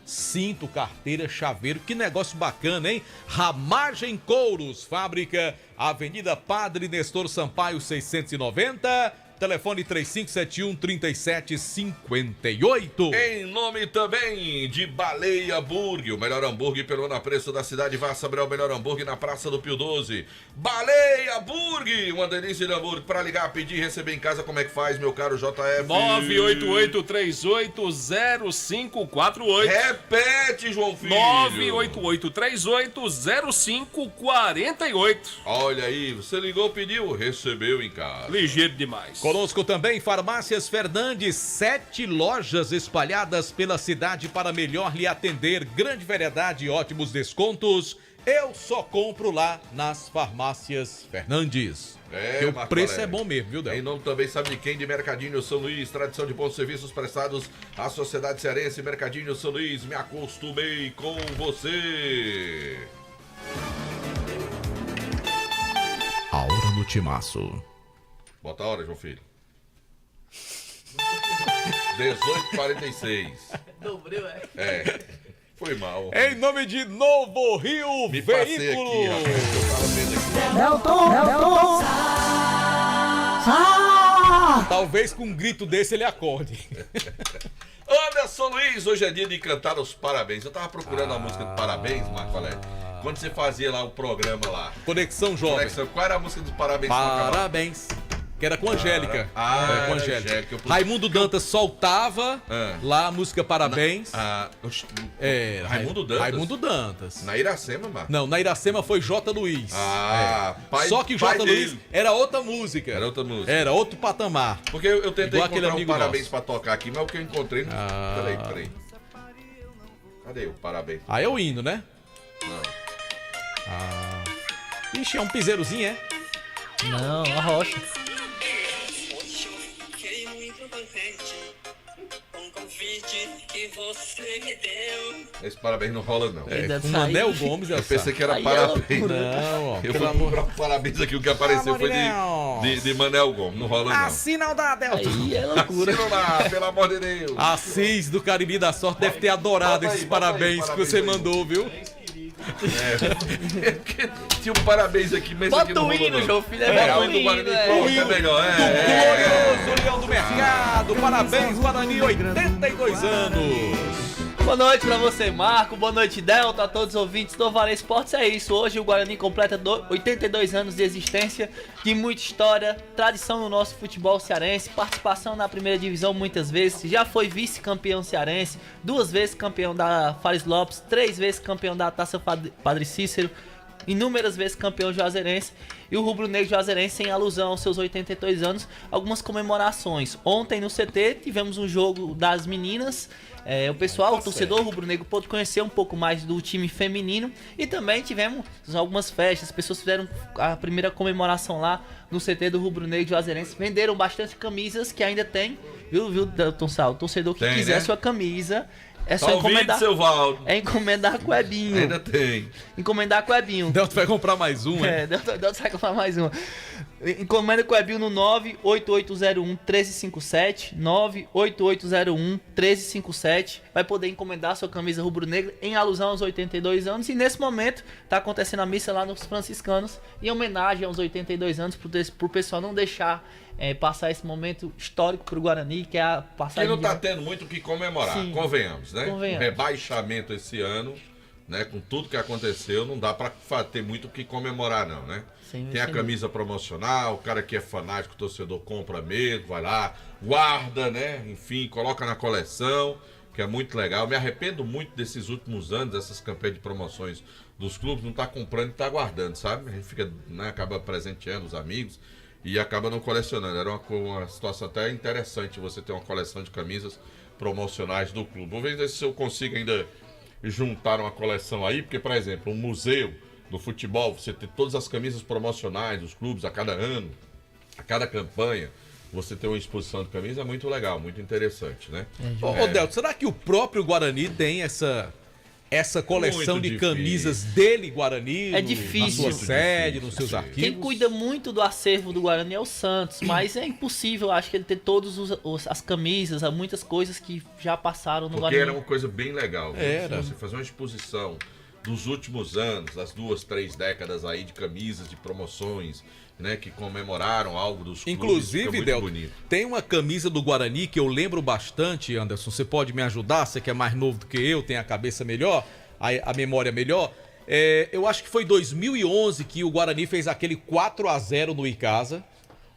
Cinto, carteira, chaveiro. Que negócio bacana, hein? Ramagem Couros. Fábrica Avenida Padre Nestor Sampaio 690. Telefone 3571-3758. Em nome também de Baleia Burger, o melhor hambúrguer pelo menor preço da cidade. Vá saber o melhor hambúrguer na Praça do Pio 12. Baleia Burger, uma delícia de hambúrguer. Para ligar, pedir e receber em casa, como é que faz, meu caro JF? 988380548. Repete, João Filho. 988380548. Olha aí, você ligou, pediu, recebeu em casa. Ligeiro demais. Conosco também Farmácias Fernandes, 7 lojas espalhadas pela cidade para melhor lhe atender. Grande variedade e ótimos descontos. Eu só compro lá nas Farmácias Fernandes. Porque o preço é bom mesmo, viu, Del? Em nome também, sabe de quem? De Mercadinho São Luís, tradição de bons serviços prestados à sociedade cearense. Mercadinho São Luís, me acostumei com você. A hora no timaço. Bota a hora, João Filho. 18h46. Dobrou, foi mal. Em nome de Novo Rio Me Veículos. passei aqui, rapaz, eu tava vendo aqui. Delton. Talvez com um grito desse ele acorde. Anderson Luiz, hoje é dia de cantar os parabéns. Eu tava procurando a música do parabéns, Marco Valério. Quando você fazia lá o programa lá. Conexão Jovem. Qual era a música dos parabéns? Parabéns. Que era com a Angélica. Com a Angélica. Raimundo Dantas soltava lá a música Parabéns. Raimundo Dantas? Raimundo Dantas. Na Iracema, Marco? Não, na Iracema foi J. Luiz. Pai, só que J. Luiz era outra música. Era outra música. Era outro patamar. Porque eu tentei igual encontrar aquele um parabéns nosso. pra tocar aqui, mas o que eu encontrei... Peraí. Cadê o parabéns? Aí é o hino, né? Não. Ixi, é um piseirozinho, é? Não, a rocha. Esse parabéns não rola, não. Com o Manel Gomes. Eu pensei que era parabéns. Não, ó. Eu fui procurar parabéns aqui, o que apareceu foi de Manel Gomes. Não rola, não. Assina o da Delta. Aí é loucura. Assina lá, pelo amor de Deus. Assis do Cariri da Sorte deve ter adorado esses parabéns que você mandou, viu? Tinha um parabéns aqui, mas aqui não Bota o rolou, hino, não. João Filho, é o hino do Guarani, pronto, é melhor. Glorioso Leão do Mercado. Parabéns, Guarani, 82 anos. Boa noite pra você, Marco. Boa noite, Delta, a todos os ouvintes do Vale Esportes. É isso, hoje o Guarani completa 82 anos de existência, de muita história, tradição no nosso futebol cearense, participação na primeira divisão muitas vezes, já foi vice-campeão cearense, 2 vezes campeão da Fares Lopes, 3 vezes campeão da Taça Padre Cícero, inúmeras vezes campeão juazeirense, e o rubro-negro juazeirense, em alusão aos seus 82 anos, algumas comemorações. Ontem no CT tivemos um jogo das meninas. O pessoal, o torcedor rubro-negro pôde conhecer um pouco mais do time feminino, e também tivemos algumas festas. As pessoas fizeram a primeira comemoração lá no CT do rubro-negro juazeirense, venderam bastante camisas que ainda tem, viu, Delton Sal? O torcedor que tem, quiser, né? Sua camisa, é Tá só ouvindo, encomendar. seu Valdo? É encomendar com o Ebinho. Ainda tem. Encomendar com o Ebinho. Delta vai comprar mais um, Delta vai comprar mais um. Encomenda com o Ebinho no 98801-1357, 98801-1357. Vai poder encomendar sua camisa rubro-negra em alusão aos 82 anos. E nesse momento tá acontecendo a missa lá nos franciscanos, em homenagem aos 82 anos, pro pessoal não deixar passar esse momento histórico pro Guarani, que é a passagem. Que não tá tendo muito o que comemorar, Sim. convenhamos, né? Convenhamos. O rebaixamento esse ano, né? Com tudo que aconteceu, não dá pra ter muito o que comemorar, não, né? Sim, tem a camisa promocional, o cara que é fanático, o torcedor compra mesmo, vai lá, guarda, né? Enfim, coloca na coleção, que é muito legal. Me arrependo muito desses últimos anos, dessas campanhas de promoções dos clubes, não tá comprando e tá guardando, sabe? A gente fica, né, acaba presenteando os amigos e acaba não colecionando. Era uma situação até interessante você ter uma coleção de camisas promocionais do clube. Vou ver se eu consigo ainda juntar uma coleção aí, porque, por exemplo, um museu do futebol, você ter todas as camisas promocionais dos clubes a cada ano, a cada campanha, você ter uma exposição de camisa é muito legal, muito interessante, né? Ô, Delto, será que o próprio Guarani tem essa coleção Muito de difícil. camisas dele, Guarani? É difícil. Na sua sede, nos seus Quem arquivos? cuida muito do acervo do Guarani é o Santos, mas é impossível, acho que ele ter todas as camisas, muitas coisas que já passaram no Porque Guarani. era uma coisa bem legal. Viu? Era. Você fazer uma exposição dos últimos anos, das 2, 3 décadas aí de camisas, de promoções, né, que comemoraram algo dos clubes. Inclusive, fica muito Delto, bonito. tem uma camisa do Guarani que eu lembro bastante, Anderson, você pode me ajudar, você que é mais novo do que eu, tem a cabeça melhor, a memória melhor. Eu acho que foi 2011 que o Guarani fez aquele 4-0 no Icasa.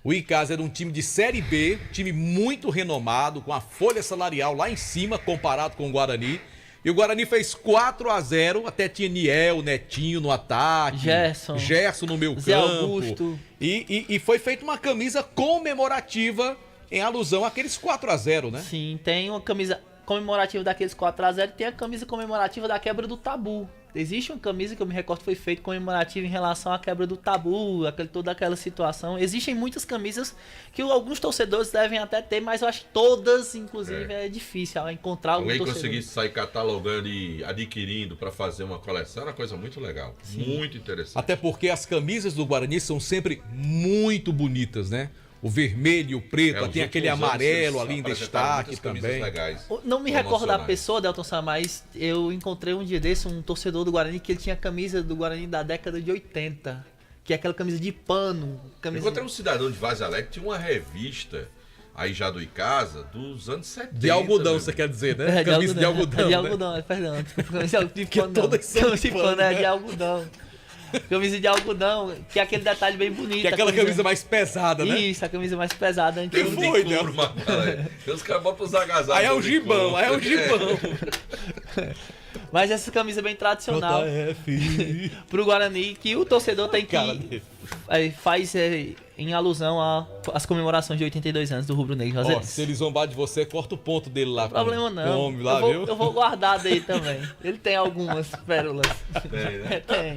O Icasa era um time de Série B, time muito renomado, com a folha salarial lá em cima comparado com o Guarani. E o Guarani fez 4-0, até tinha Niel, Netinho no ataque. Gerson no meu Zé campo. Augusto. E foi feita uma camisa comemorativa em alusão àqueles 4-0, né? Sim, tem uma camisa comemorativa daqueles 4-0 e tem a camisa comemorativa da quebra do tabu. Existe uma camisa que eu me recordo que foi feita comemorativa em relação à quebra do tabu, toda aquela situação. Existem muitas camisas que alguns torcedores devem até ter, mas eu acho que todas, inclusive, é difícil encontrar algum Alguém torcedor. conseguisse sair catalogando e adquirindo para fazer uma coleção, era uma coisa muito legal. Sim. Muito interessante. Até porque as camisas do Guarani são sempre muito bonitas, né? O vermelho e o preto, tem aquele amarelo ali em destaque também. Não me recordo da pessoa, Delton Sá, mas eu encontrei um dia desse um torcedor do Guarani que ele tinha camisa do Guarani da década de 80. que é aquela camisa de pano. Camisa... Encontrei um cidadão de Vaz Alegre que tinha uma revista, aí já do Icasa, dos anos 70. De algodão, você quer dizer, né? É, camisa de algodão. É de né? algodão, perdão. Camisa de Que pano, todas são camisa de de pano, pano, é né? de algodão. Camisa de algodão, que é aquele detalhe bem bonito. Que é aquela camisa mais pesada, né? Isso, a camisa mais pesada. Tem antiga. um de couro, Marco. Os caras botam os agasalhos. Aí é o gibão, aí é o gibão. Mas essa camisa bem tradicional pro Guarani, que o torcedor tem que... faz em alusão às comemorações de 82 anos do Rubro Negro. Ó, se ele zombar de você, corta o ponto dele lá. Não tem problema não. Homem, lá, viu? Eu vou guardar dele também. Ele tem algumas pérolas. Tem, né? Tem.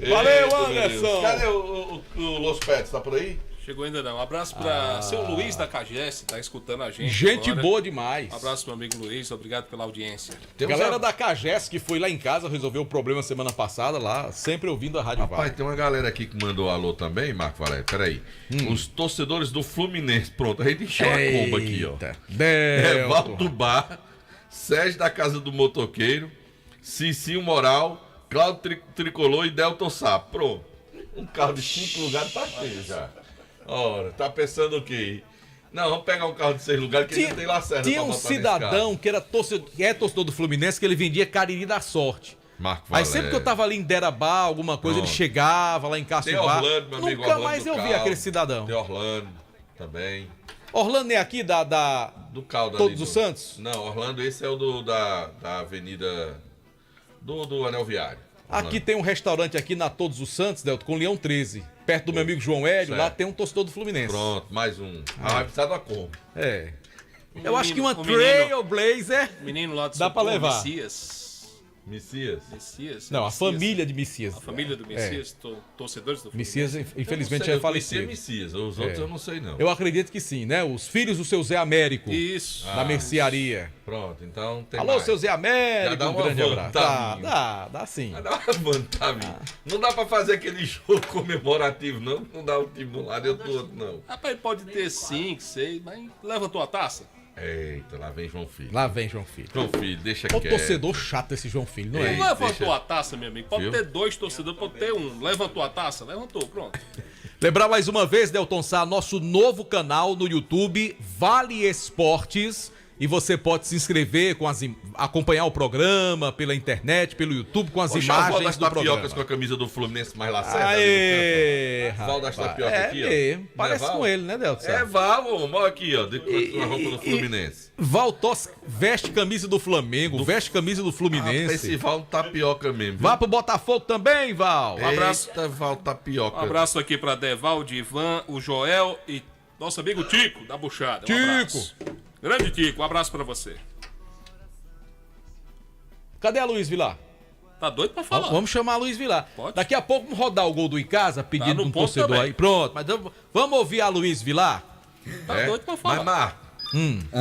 Valeu, Eita, Anderson. meu Deus. Cadê o Los Pets? Tá por aí? Chegou ainda não. Um abraço pra seu Luiz da Cagés, que tá escutando a gente. Gente agora. boa demais. Um abraço pro meu amigo Luiz, obrigado pela audiência. Galera da Cagés que foi lá em casa, resolveu o problema semana passada lá, sempre ouvindo a Rádio Rapaz, Vai. tem uma galera aqui que mandou alô também, Marco Valério. Peraí. Os torcedores do Fluminense. Pronto, a gente encheu a comba aqui, ó. Evaldo Bar, Sérgio da Casa do Motoqueiro, Cicinho Moral, Cláudio Tricolor e Delton Sapo. Pronto. Um carro de 5 lugares tá cheio já. Ora, tá pensando o quê? Não, vamos pegar um carro de 6 lugares que não tem lacerda. Tinha um cidadão que é torcedor do Fluminense, que ele vendia Cariri da Sorte. Marco Aí Valério. sempre que eu tava ali em Derabá, alguma coisa, Pronto. ele chegava lá em Tem Caçubá. Orlando, meu amigo Nunca Orlando mais do eu vi Caldo. aquele cidadão. Tem Orlando também. Orlando é aqui do Caldo. Todos os Santos? Não, Orlando, esse é o da avenida do Anel Viário. Aqui tem um restaurante aqui na Todos os Santos, Delto, com Leão 13. Perto do meu amigo João Hélio, Certo. lá tem um torcedor do Fluminense. Pronto, mais um. Vai precisar de uma Kombi. É. Eu acho que uma o menino- Trailblazer Menino lá do dá pra Socorro, levar. Messias? Não, a família de Messias. A família do Messias, torcedores do Fluminense. Messias, infelizmente, Eu não sei, é eu conhecia falecido. Messias, os outros eu não sei não. Eu acredito que sim, né? Os filhos do seu Zé Américo. Isso. Da mercearia. Pronto, então tem Alô, mais. seu Zé Américo, Já dá um uma grande abraço. vantagem. Dá sim. Dá uma vantagem. Não dá pra fazer aquele jogo comemorativo, não. Não dá um time de um lado e outro do outro, não. Rapaz, pode ter 5, 6, mas leva a tua taça. Eita, lá vem João Filho. Lá vem João Filho. João Filho, deixa O quieto. torcedor chato esse João Filho, não é? Não leva a deixa- tua taça, meu amigo. Pode Viu? ter 2 torcedores, pode ter 1. Leva a tua taça, levantou, pronto. Lembrar mais uma vez, Delton Sá, nosso novo canal no YouTube, Vale Esportes. E você pode se inscrever, acompanhar o programa pela internet, pelo YouTube, com as Poxa, o Val imagens das do programa. tapiocas com a camisa do Fluminense mais lacerda. Aê, Val das rapaz. tapiocas aqui, ó. mesmo. Parece Não é Val? com ele, né, Delton Sá? É Val, olha aqui, ó. Com a roupa do Fluminense. Valtos veste camisa do Flamengo, veste camisa do Fluminense. Esse Val tapioca mesmo. Vá pro Botafogo também, Val. Um abraço. Eita, Val tapioca. Um abraço aqui pra Devaldo, Ivan, o Joel e nosso amigo Tico, da Buchada. Um Tico. abraço. Grande Tico, um abraço pra você. Cadê a Luiz Vilar? Tá doido pra falar? Vamos chamar a Luiz Vilar. Pode. Daqui a pouco vamos rodar o gol do Icasa, pedindo Tá no um ponto torcedor também. aí. Pronto, mas vamos ouvir a Luiz Vilar? Tá doido pra falar. Mas, Marco,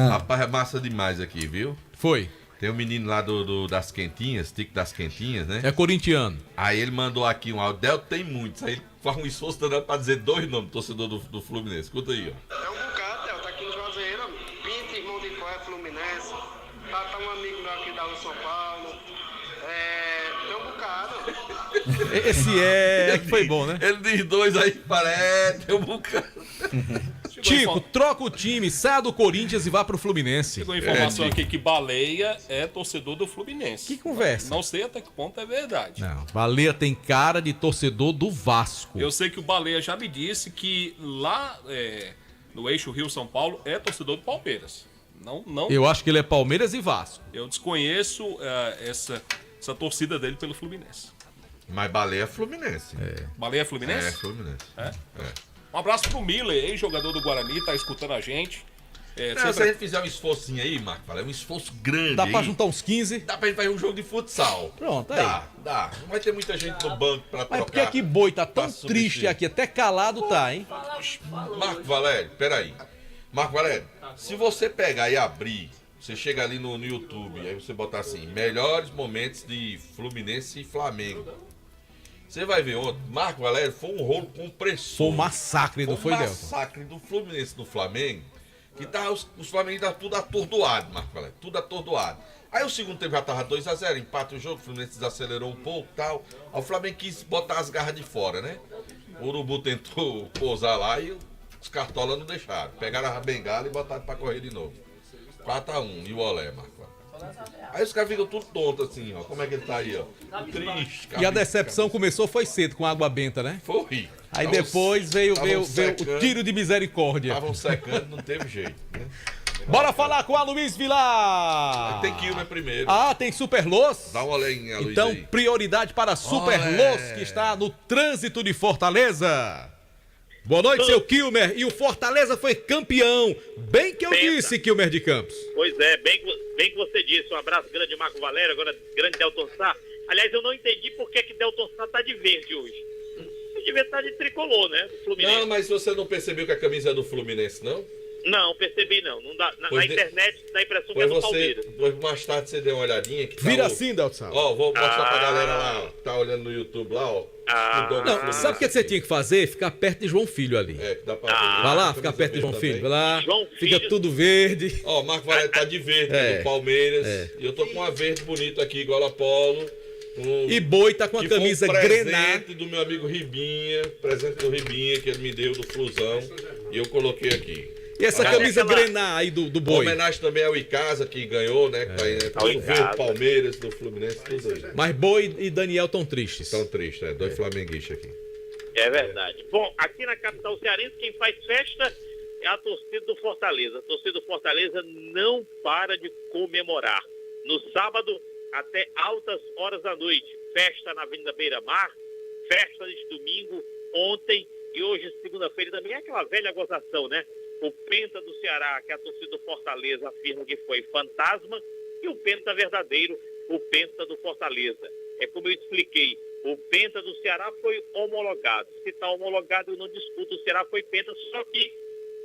rapaz, é massa demais aqui, viu? Foi. Tem um menino lá das quentinhas, Tico das quentinhas, né? É corintiano. Aí ele mandou aqui um áudio. Del tem muitos. Aí ele faz um esforço danado pra dizer 2 nomes do torcedor do Fluminense. Escuta aí, ó. É um bocado, Del, tá aqui no Juazeiro, Pinto, irmão de Coé, Fluminense. Tá um amigo meu aqui da São Paulo. Tem um bocado. Esse foi bom, né? Ele diz 2 aí, parece, tem um bocado. Tico, troca o time, saia do Corinthians e vá pro Fluminense. Chegou a informação aqui que Baleia é torcedor do Fluminense. Que conversa? Não sei até que ponto é verdade. Não, Baleia tem cara de torcedor do Vasco. Eu sei que o Baleia já me disse que lá no eixo Rio-São Paulo é torcedor do Palmeiras. Não. Eu acho que ele é Palmeiras e Vasco. Eu desconheço essa torcida dele pelo Fluminense. Mas Baleia é Fluminense. Baleia é Fluminense? É, Fluminense. É? Um abraço pro Miller, ex-jogador do Guarani, tá escutando a gente. Se a gente fizer um esforcinho aí, Marco, é um esforço grande. Dá pra aí, juntar uns 15? Dá pra gente fazer um jogo de futsal. Pronto, aí. Dá. Não vai ter muita gente no banco pra trocar. Mas por que que Boi tá tão pra triste substituir. aqui? Até calado tá, hein? Marco Valério, peraí. Marco Valério, se você pegar e abrir, você chega ali no YouTube, aí você botar assim, melhores momentos de Fluminense e Flamengo. Você vai ver ontem, Marco Valério, foi um rolo compressor. Foi um massacre, não foi, um Delton? massacre do Fluminense no Flamengo. que tava os flamenguistas tudo atordoado, Marco Valério, tudo atordoado. Aí o segundo tempo já tava 2-0, empata o jogo, o Fluminense desacelerou um pouco e tal. Aí o Flamengo quis botar as garras de fora, né? O Urubu tentou pousar lá e os cartolas não deixaram. Pegaram a bengala e botaram pra correr de novo. 4-1, e o Olé, Marco. Aí os caras ficam tudo tontos assim, ó. Como é que ele tá aí, ó? Triste. E a decepção começou foi cedo, com água benta, né? Foi. Aí depois veio o tiro de misericórdia. Estavam secando, não teve jeito, né? Bora falar com a Luiz Vilar. Tem Quilmer primeiro. Ah, tem Super Los? Dá uma olhadinha, Luiz. Então, aí. prioridade para Super Los, que está no trânsito de Fortaleza. Boa noite, seu Quilmer. E o Fortaleza foi campeão. Bem que eu disse, Quilmer de Campos. Pois é, bem que você disse. Um abraço grande, Marco Valério, agora grande Delton Sá. Aliás, eu não entendi por que Delton Sá tá de verde hoje. Ele devia estar de tricolor, né? Do Fluminense. Não, mas você não percebeu que a camisa é do Fluminense, não? Não, percebi não. Não dá, na internet dá a impressão que é do Palmeiras. Depois mais tarde você deu uma olhadinha. Que tá vira assim, Delton Sá. Ó, vou mostrar pra galera lá, ó. Tá olhando no YouTube lá, ó. Não, sabe o que você tinha que fazer? Ficar perto de João Filho ali. É, que dá pra ver. Vai lá, ficar perto de João Filho. Vai lá, fica tudo verde. Ó, o Marco Valério tá de verde, do Palmeiras. E eu tô com uma verde bonita aqui, igual a Polo. E Boi tá com a camisa Grená. Presente do meu amigo Ribinha, presente do Ribinha que ele me deu do Flusão. E eu coloquei aqui. E essa camisa Grená aí do Boi? Homenagem também ao Icasa, que ganhou, né? Tudo verde, Palmeiras, do Fluminense, tudo aí. Mas Boi e Daniel tão tristes. Tão tristes, dois flamenguistas aqui. É verdade. Bom, aqui na capital cearense, quem faz festa é a torcida do Fortaleza. A torcida do Fortaleza não para de comemorar. No sábado, até altas horas da noite. Festa na Avenida Beira-Mar, festa neste domingo, ontem e hoje, segunda-feira, também é aquela velha gozação, né? O Penta do Ceará, que a torcida do Fortaleza afirma que foi fantasma, e o Penta verdadeiro, o Penta do Fortaleza. É como eu expliquei, o Penta do Ceará foi homologado. Se está homologado, eu não discuto, o Ceará foi Penta, só que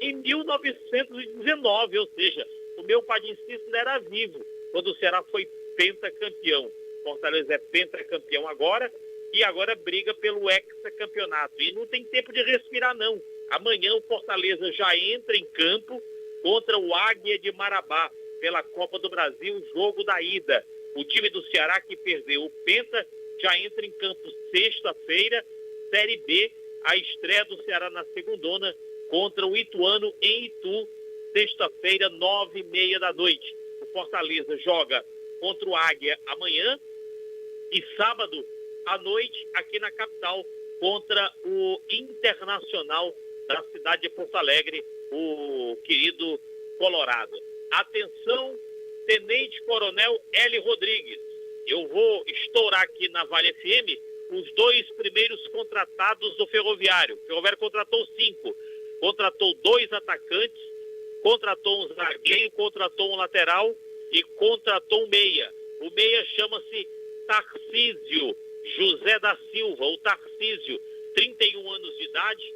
em 1919, ou seja, o meu Padincis ainda era vivo, quando o Ceará foi pentacampeão. Fortaleza é pentacampeão agora, e agora briga pelo hexacampeonato. E não tem tempo de respirar, não. Amanhã o Fortaleza já entra em campo contra o Águia de Marabá pela Copa do Brasil, jogo da ida. O time do Ceará que perdeu o Penta já entra em campo sexta-feira, Série B, a estreia do Ceará na segundona contra o Ituano em Itu, sexta-feira, 9h30 da noite. O Fortaleza joga contra o Águia amanhã e sábado à noite aqui na capital contra o Internacional da cidade de Porto Alegre, o querido Colorado. Atenção, Tenente Coronel L. Rodrigues. Eu vou estourar aqui na Vale FM os 2 primeiros contratados do Ferroviário. O Ferroviário contratou 5. Contratou 2 atacantes, contratou um zagueiro, contratou um lateral e contratou um meia. O meia chama-se Tarcísio José da Silva, o Tarcísio, 31 anos de idade,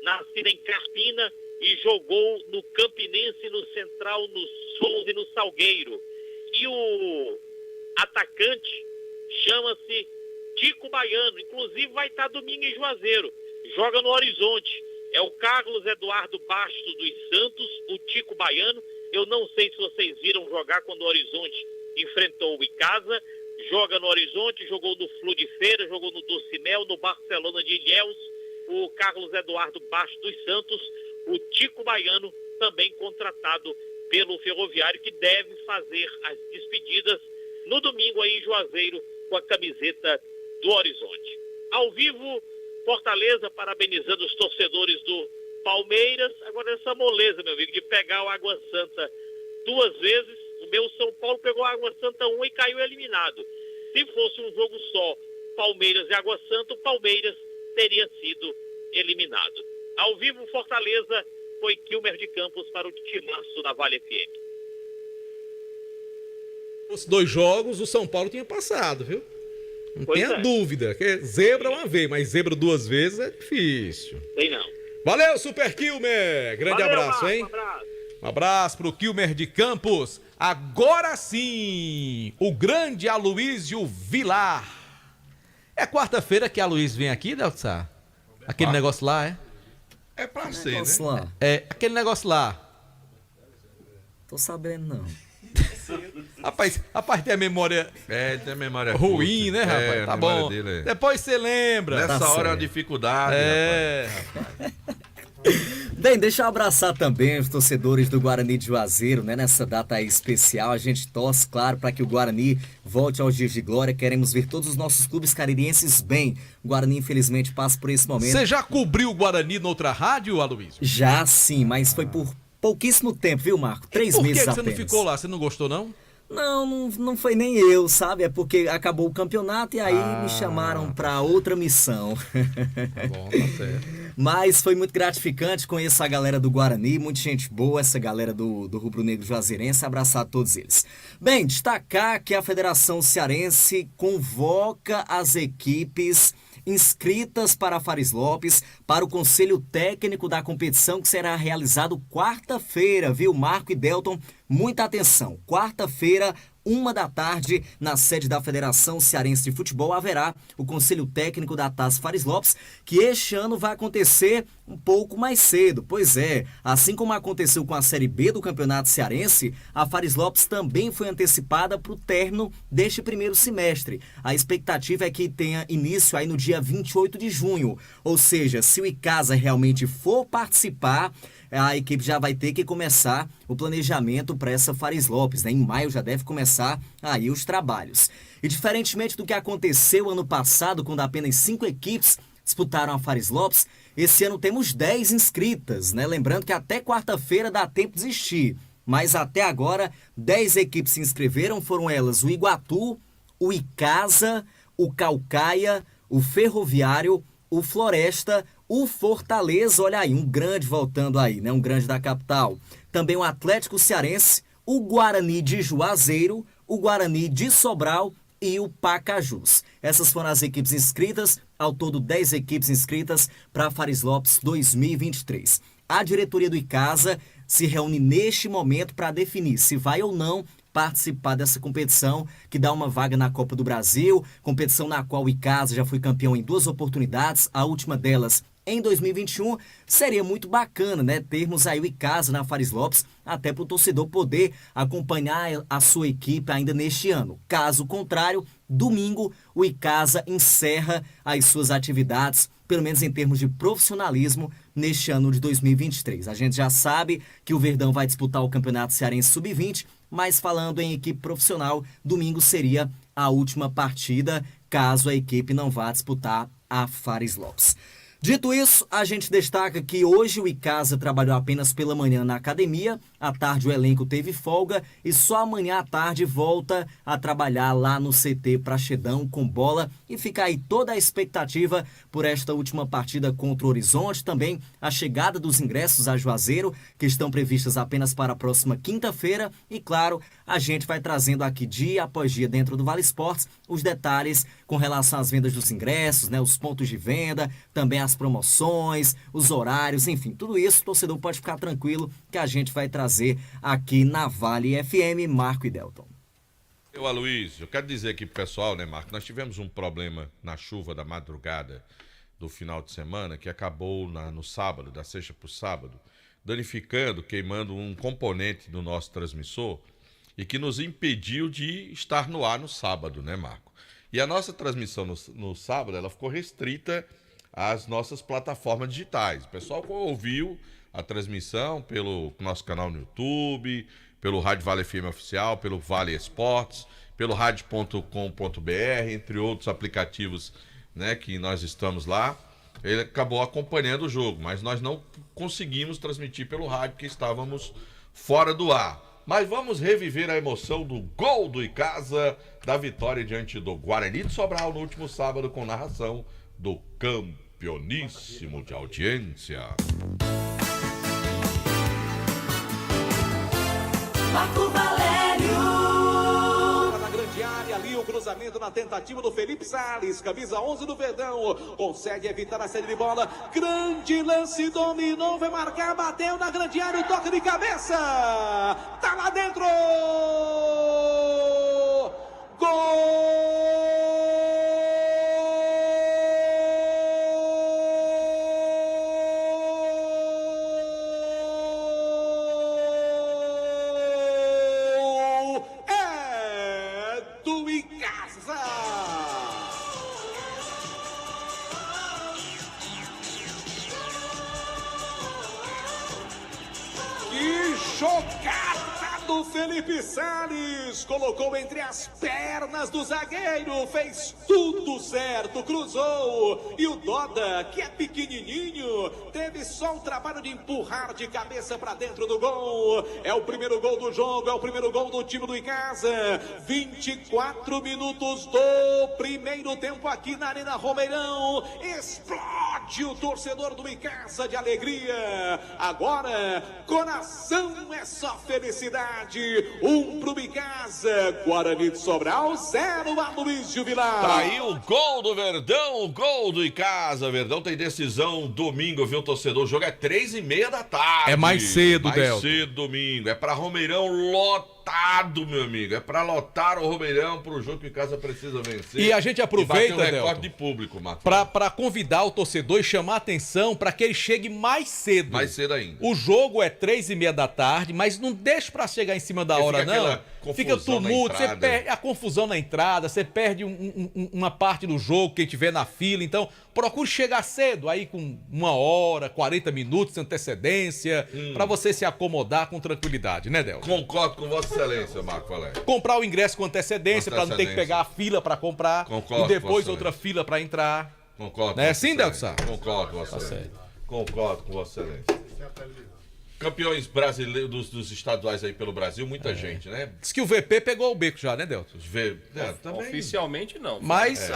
nascido em Carpina e jogou no Campinense, no Central, no Souza e no Salgueiro. E o atacante chama-se Tico Baiano, inclusive vai estar domingo em Juazeiro, joga no Horizonte. É o Carlos Eduardo Bastos dos Santos, o Tico Baiano. Eu não sei se vocês viram jogar quando o Horizonte enfrentou o Icasa. Joga no Horizonte, jogou no Flu de Feira, jogou no Docimel, no Barcelona de Ilhéus. O Carlos Eduardo Bastos dos Santos, o Tico Baiano, também contratado pelo Ferroviário, que deve fazer as despedidas no domingo aí em Juazeiro com a camiseta do Horizonte. Ao vivo, Fortaleza parabenizando os torcedores do Palmeiras. Agora essa moleza, meu amigo, de pegar o Água Santa 2 vezes. O meu São Paulo pegou a Água Santa 1 e caiu eliminado. Se fosse um jogo só, Palmeiras e Água Santa, o Palmeiras teria sido eliminado. Ao vivo, Fortaleza foi Quilmer de Campos para o timaço da Vale FM. Os 2 jogos, o São Paulo tinha passado, viu? Não Pois tenha é. dúvida. Que zebra uma vez, mas zebra 2 vezes é difícil. Tem não. Valeu, Super Quilmer! Grande Valeu, abraço, Marco, hein? um abraço. Um abraço pro Quilmer de Campos. Agora sim, o grande Aloísio Vilar. É quarta-feira que a Aloísio vem aqui, Deltsá? Aquele negócio lá, é? É pra ser, né? É, aquele negócio lá. Tô sabendo, não. Rapaz, tem a memória. Tem a memória ruim, curta. né, rapaz? Tá bom. Depois você lembra. Nessa Tá hora é uma certo. dificuldade. Rapaz. Bem, deixa eu abraçar também os torcedores do Guarani de Juazeiro, né? Nessa data aí especial, a gente torce, claro, para que o Guarani volte aos dias de glória. Queremos ver todos os nossos clubes caririenses bem. O Guarani, infelizmente, passa por esse momento. Você já cobriu o Guarani noutra rádio, Aloysio? Já sim, mas foi por pouquíssimo tempo, viu, Marco? 3 Por que meses que você apenas. não ficou lá? Você não gostou, não? Não foi nem eu, sabe? É porque acabou o campeonato e aí me chamaram para outra missão. Tá bom, tá certo. Mas foi muito gratificante conhecer a galera do Guarani, muita gente boa, essa galera do Rubro Negro Juazeirense, abraçar a todos eles. Bem, destacar que a Federação Cearense convoca as equipes inscritas para a Fares Lopes para o Conselho Técnico da competição que será realizado quarta-feira, viu, Marco e Delton? Muita atenção, quarta-feira, 13h, na sede da Federação Cearense de Futebol, haverá o Conselho Técnico da Taça Fares Lopes, que este ano vai acontecer um pouco mais cedo. Pois é, assim como aconteceu com a Série B do Campeonato Cearense, a Fares Lopes também foi antecipada para o término deste primeiro semestre. A expectativa é que tenha início aí no dia 28 de junho, ou seja, se o Icasa realmente for participar, a equipe já vai ter que começar o planejamento para essa Fares Lopes, né? Em maio já deve começar aí os trabalhos. E diferentemente do que aconteceu ano passado, quando apenas 5 equipes disputaram a Fares Lopes, esse ano temos 10 inscritas, né? Lembrando que até quarta-feira dá tempo de desistir. Mas até agora, 10 equipes se inscreveram, foram elas o Iguatu, o Icasa, o Caucaia, o Ferroviário, o Floresta, o Fortaleza, olha aí, um grande voltando aí, né? Um grande da capital. Também o Atlético Cearense, o Guarani de Juazeiro, o Guarani de Sobral e o Pacajus. Essas foram as equipes inscritas, ao todo 10 equipes inscritas para a Fares Lopes 2023. A diretoria do Icasa se reúne neste momento para definir se vai ou não participar dessa competição que dá uma vaga na Copa do Brasil, competição na qual o Icasa já foi campeão em 2 oportunidades, a última delas em 2021. Seria muito bacana, né, termos aí o Icasa na Fares Lopes, até para o torcedor poder acompanhar a sua equipe ainda neste ano. Caso contrário, domingo o Icasa encerra as suas atividades, pelo menos em termos de profissionalismo, neste ano de 2023. A gente já sabe que o Verdão vai disputar o Campeonato Cearense Sub-20, mas falando em equipe profissional, domingo seria a última partida, caso a equipe não vá disputar a Fares Lopes. Dito isso, a gente destaca que hoje o Icasa trabalhou apenas pela manhã na academia, à tarde o elenco teve folga e só amanhã à tarde volta a trabalhar lá no CT Praxedão com bola, e fica aí toda a expectativa por esta última partida contra o Horizonte, também a chegada dos ingressos a Juazeiro, que estão previstas apenas para a próxima quinta-feira, e claro, a gente vai trazendo aqui dia após dia dentro do Vale Esportes os detalhes com relação às vendas dos ingressos, né, os pontos de venda, também as promoções, os horários, enfim, tudo isso o torcedor pode ficar tranquilo que a gente vai trazer aqui na Vale FM. Marco e Delton. Eu, Aloysio, eu quero dizer aqui pro pessoal, né, Marco, nós tivemos um problema na chuva da madrugada do final de semana que acabou no sábado, da sexta pro sábado, danificando, queimando um componente do nosso transmissor e que nos impediu de estar no ar no sábado, né, Marco? E a nossa transmissão no sábado, ela ficou restrita às nossas plataformas digitais. O pessoal ouviu a transmissão pelo nosso canal no YouTube, pelo Rádio Vale FM Oficial, pelo Vale Esportes, pelo rádio.com.br, entre outros aplicativos, né, que nós estamos lá. Ele acabou acompanhando o jogo, mas nós não conseguimos transmitir pelo rádio porque estávamos fora do ar. Mas vamos reviver a emoção do gol do Icasa, da vitória diante do Guarani de Sobral no último sábado, com narração do campeoníssimo de audiência. Marco Valério. Na grande área ali, o cruzamento na tentativa do Felipe Salles, camisa 11 do Verdão, consegue evitar a saída de bola, grande lance, dominou, vai marcar, bateu na grande área, o toque de cabeça, tá lá dentro, gol! Felipe Sales colocou entre as pernas do zagueiro, fez tudo certo, cruzou. E o Doda, que é pequenininho, teve só o trabalho de empurrar de cabeça para dentro do gol. É o primeiro gol do jogo, é o primeiro gol do time do Icasa. 24 minutos do primeiro tempo aqui na Arena Romeirão. Explode o torcedor do Icasa de alegria. Agora, coração é só felicidade. 1 pro Icasa, Guarani de Sobral, 0 a Luísio Vilar. Tá aí o gol do Verdão, o gol do Icasa. Verdão tem decisão domingo, viu, torcedor? O jogo é 3h30 da tarde. É mais cedo, Mais Delton. cedo domingo. É pra Romeirão lotado, meu amigo. É pra lotar o Romeirão pro jogo que o Icasa precisa vencer. E a gente aproveita, e bater um recorde Delton, de público, Marcos. pra convidar o torcedor e chamar a atenção pra que ele chegue mais cedo. Mais cedo ainda. O jogo é 3h30 da tarde, mas não deixe pra chegar em cima da Porque hora, fica não. aquela Fica confusão na tumulto, você entrada. perde a confusão na entrada, você perde uma parte do jogo, quem tiver na fila. Então, procure chegar cedo, aí com 1 hora, 40 minutos de antecedência, pra você se acomodar com tranquilidade, né, Del? Concordo com Vossa Excelência, Marco Valério. Comprar o ingresso com antecedência, pra não ter que antecedência. pegar a fila pra comprar. Concordo, e depois Vossa outra fila pra entrar. Concordo. Não é com assim, Vossa Delson? Excelência. Concordo com Vossa Tá Excelência. certo. Concordo com Vossa Excelência. Campeões brasileiros dos estaduais aí pelo Brasil, muita gente, né? Diz que o VP pegou o beco já, né, Delton? Também. Oficialmente não. Mas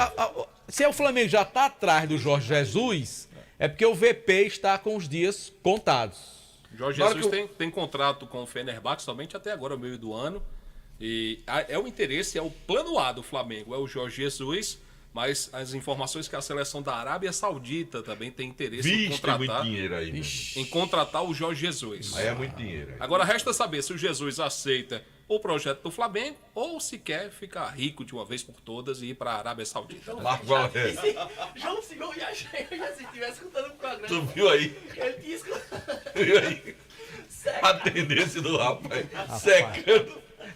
se o Flamengo já tá atrás do Jorge Jesus, é porque o VP está com os dias contados. Jorge Agora Jesus que tem contrato com o Fenerbahçe somente até agora, o meio do ano. E é o interesse, é o plano A do Flamengo, é o Jorge Jesus. Mas as informações que a seleção da Arábia Saudita também tem interesse em Tem contratar. muito dinheiro aí. meu Em contratar o Jorge Jesus. Aí é muito dinheiro. Agora resta saber se o Jesus aceita o projeto do Flamengo ou se quer ficar rico de uma vez por todas e ir para a Arábia Saudita. Marco Valério. João Sigão já se estivesse escutando o programa. Tu viu aí? Ele tinha escutado. Viu aí? A tendência do rapaz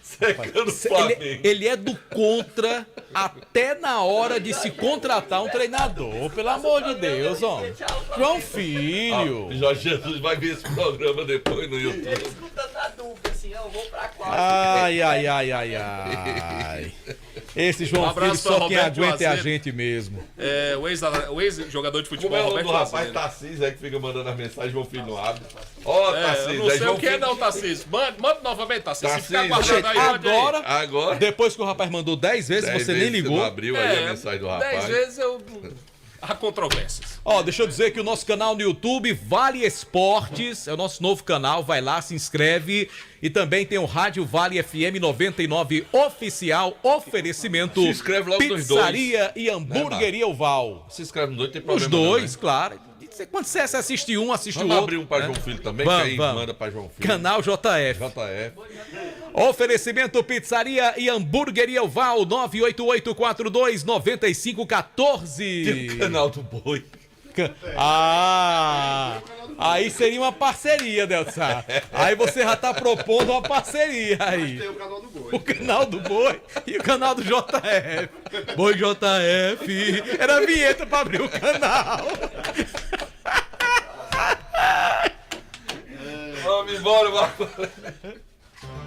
secando o Flamengo. Ele é do contra até na hora de se contratar um treinador, pelo amor de Deus, ó. João Filho. Jorge Jesus vai ver esse programa depois no YouTube. Ele escutando na dúvida, assim, eu vou pra qual. Ai. Esse João Filho abraço pra só quem Roberto aguenta é a Juazeiro. gente mesmo. É, o ex-jogador de futebol, Como é o nome Roberto do rapaz Juazeiro. Tarcísio aí que fica mandando as mensagens, João Filho não abre. Ó, Tarcísio, eu não sei João o que é Filho. não, Tarcísio. Manda novamente, Tarcísio. Se ficar Tarcísio, guardado aí, mande aí. Agora. Depois que o rapaz mandou 10 vezes, 10 você nem vezes ligou. não abriu aí a mensagem do rapaz. 10 vezes eu... Há controvérsias. Ó, deixa eu dizer que o nosso canal no YouTube, Vale Esportes, é o nosso novo canal, vai lá, se inscreve. E também tem o Rádio Vale FM 99 Oficial, oferecimento Se inscreve logo nos dois. Pizzaria e Hamburgueria Oval. Se inscreve no dois, tem Os problema dois, não, né? claro. Quando você assiste um, assiste Vamos o outro. abrir um pra né? João Filho também, Vamos, que aí vamos. manda pra João Filho. Canal JF. Oferecimento Pizzaria e Hamburgueria Oval, 988429514. Tem o canal do Boi. Aí seria uma parceria, Delson. Aí você já tá propondo uma parceria aí. Tem o canal do Boi. O canal do Boi e o canal do JF. Boi JF. Era a vinheta pra abrir o canal. Vamos embora, Marco.